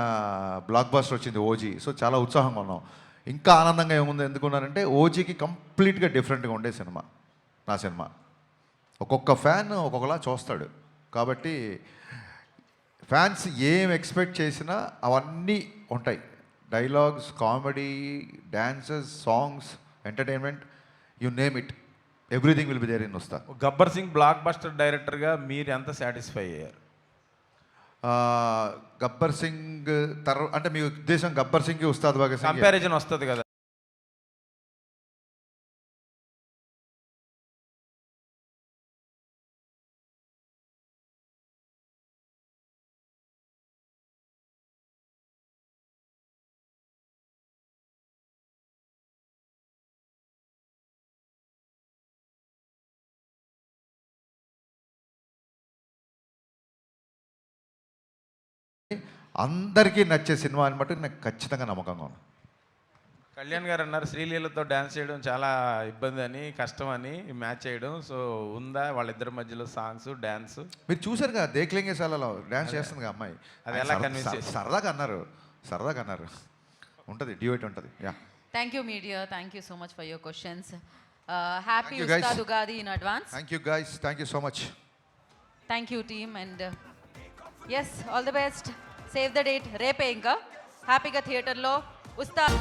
బ్లాక్ బాస్టర్ వచ్చింది ఓజీ. సో చాలా ఉత్సాహంగా ఉన్నాం. ఇంకా ఆనందంగా ఏముంది ఎందుకున్నానంటే ఓజీకి కంప్లీట్గా డిఫరెంట్గా ఉండే సినిమా నా సినిమా. ఒక్కొక్క ఫ్యాన్ ఒక్కొక్కలా చూస్తాడు. కాబట్టి ఫ్యాన్స్ ఏం ఎక్స్పెక్ట్ చేసినా అవన్నీ ఉంటాయి. Dialogues, comedy, dances, songs, entertainment, you name it, everything will be there in Ustaad. Gabbar Singh blockbuster డైరెక్టర్గా మీరు ఎంత సాటిస్ఫై అయ్యారు? గబ్బర్ సింగ్ అంటే మీ ఉద్దేశం గబ్బర్ సింగ్కి ఉస్తాద్ భగత్ సింగ్ కంపారిజన్ వస్తుంది కదా? అందరికీ నచ్చే సినిమా అని బట్టి నాకు ఖచ్చితంగా నమ్మకంగా ఉంది. కళ్యాణ్ గారు అన్నారు శ్రీలీలతో డ్యాన్స్ చేయడం చాలా ఇబ్బంది అని, కష్టం అని మ్యాచ్ చేయడం. సో ఉందా వాళ్ళిద్దరి మధ్యలో సాంగ్స్, డ్యాన్స్? మీరు చూసారు కదా దేక్లింగే సాలలో డ్యాన్స్ చేస్తుంది కదా అమ్మాయి. అది ఎలా కన్విన్స్ చేసి? సరదాగా అన్నారు. ఉంటుంది, డ్యూయట్ ఉంటుంది. Yeah, thank you media, thank you so much for your questions. Happy Thank you, guys. Ustaad Ugadi in advance. Thank you guys, thank you so much. Thank you team and as all the best. Save the date రేపే ఇంకా హ్యాపీగా థియేటర్లో ఉస్తాద్.